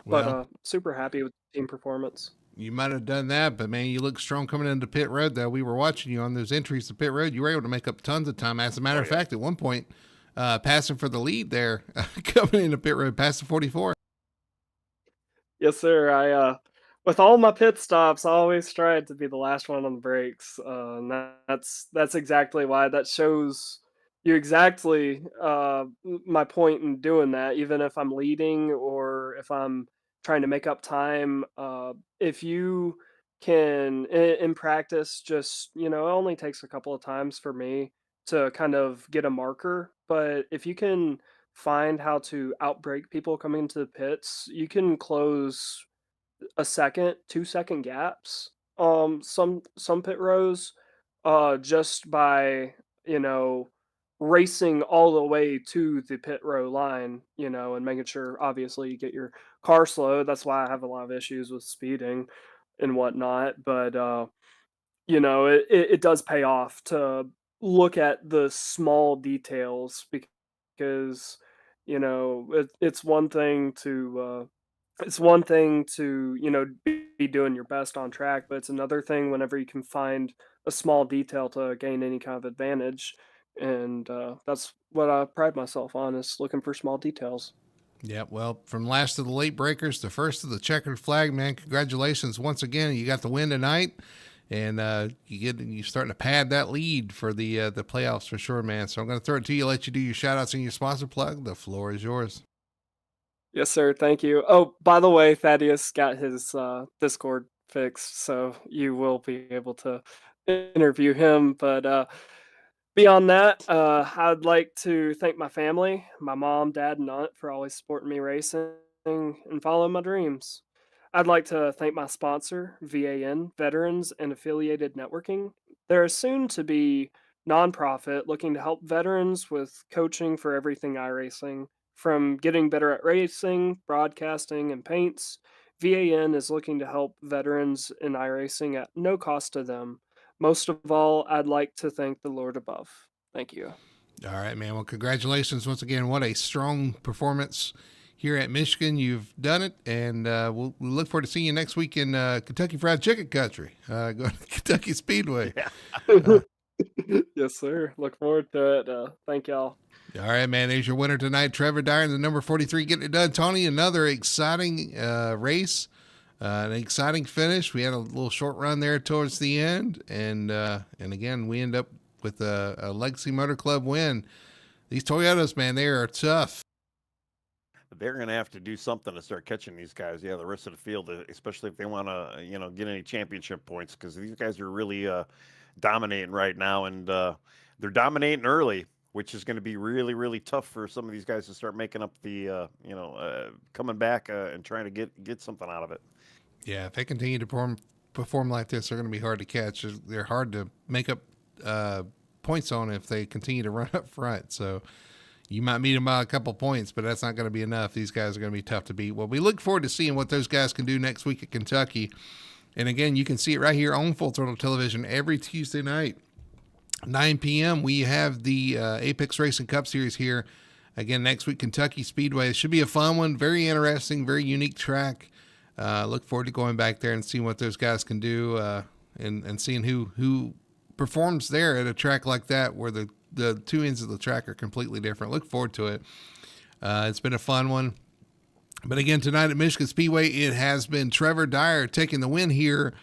Well, But super happy with the team performance. you might have done that, but man, you look strong coming into pit road. Though we were watching you on those entries to pit road, you were able to make up tons of time. As a matter of fact, at one point, passing for the lead there, coming into pit road past the 44. Yes, sir. With all my pit stops, I always tried to be the last one on the brakes. And that's exactly why. That shows you exactly my point in doing that. Even if I'm leading or if I'm trying to make up time, if you can in practice, just it only takes a couple of times for me to kind of get a marker. But if you can find how to outbrake people coming into the pits, you can close a second, 2-second gaps. Some pit rows, just by you know racing all the way to the pit row line, and making sure obviously you get your car slow. That's why I have a lot of issues with speeding and whatnot. But it does pay off to look at the small details because it's one thing to be doing your best on track, but it's another thing whenever you can find a small detail to gain any kind of advantage. And that's what I pride myself on, is looking for small details. Yeah, well, from last of the late breakers to first of the checkered flag, man, congratulations once again. You got the win tonight, and you're starting to pad that lead for the playoffs for sure, man. So I'm going to throw it to you, let you do your shout outs and your sponsor plug. The floor is yours. Yes, sir. Thank you. Oh, by the way, Thaddeus got his Discord fixed, so you will be able to interview him. But beyond that, I'd like to thank my family, my mom, dad, and aunt, for always supporting me racing and following my dreams. I'd like to thank my sponsor, VAN, Veterans and Affiliated Networking. They're a soon to be nonprofit looking to help veterans with coaching for everything iRacing. From getting better at racing, broadcasting, and paints, VAN is looking to help veterans in iRacing at no cost to them. Most of all, I'd like to thank the Lord above. Thank you. All right, man. Well, congratulations once again. What a strong performance here at Michigan. You've done it, and we'll look forward to seeing you next week in Kentucky Fried Chicken Country. Go to Kentucky Speedway. Yeah. Yes, sir. Look forward to it. Thank y'all. All right, man. There's your winner tonight, Trevor Dyer, the number 43, getting it done. Tony, another exciting race, an exciting finish. We had a little short run there towards the end, and again, we end up with a Legacy Motor Club win. These Toyotas, man, they are tough. They're going to have to do something to start catching these guys. Yeah, the rest of the field, especially if they want to, get any championship points, because these guys are really dominating right now, and they're dominating early, which is going to be really, really tough for some of these guys to start making up the, coming back and trying to get something out of it. Yeah, if they continue to perform like this, they're going to be hard to catch. They're hard to make up points on if they continue to run up front. So you might meet them by a couple points, but that's not going to be enough. These guys are going to be tough to beat. Well, we look forward to seeing what those guys can do next week at Kentucky. And again, you can see it right here on Full Throttle Television every Tuesday night, 9 p.m. We have the Apex Racing Cup Series here. Again, next week, Kentucky Speedway. It should be a fun one. Very interesting, very unique track. Look forward to going back there and seeing what those guys can do and seeing who performs there at a track like that where the two ends of the track are completely different. Look forward to it. It's been a fun one. But again, tonight at Michigan Speedway, it has been Trevor Dyer taking the win here.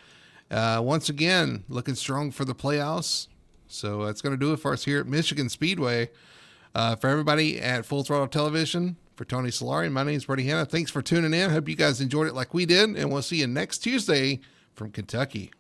Once again, looking strong for the playoffs. So that's going to do it for us here at Michigan Speedway. For everybody at Full Throttle Television, for Tony Solari, my name is Brady Hanna. Thanks for tuning in. Hope you guys enjoyed it like we did, and we'll see you next Tuesday from Kentucky.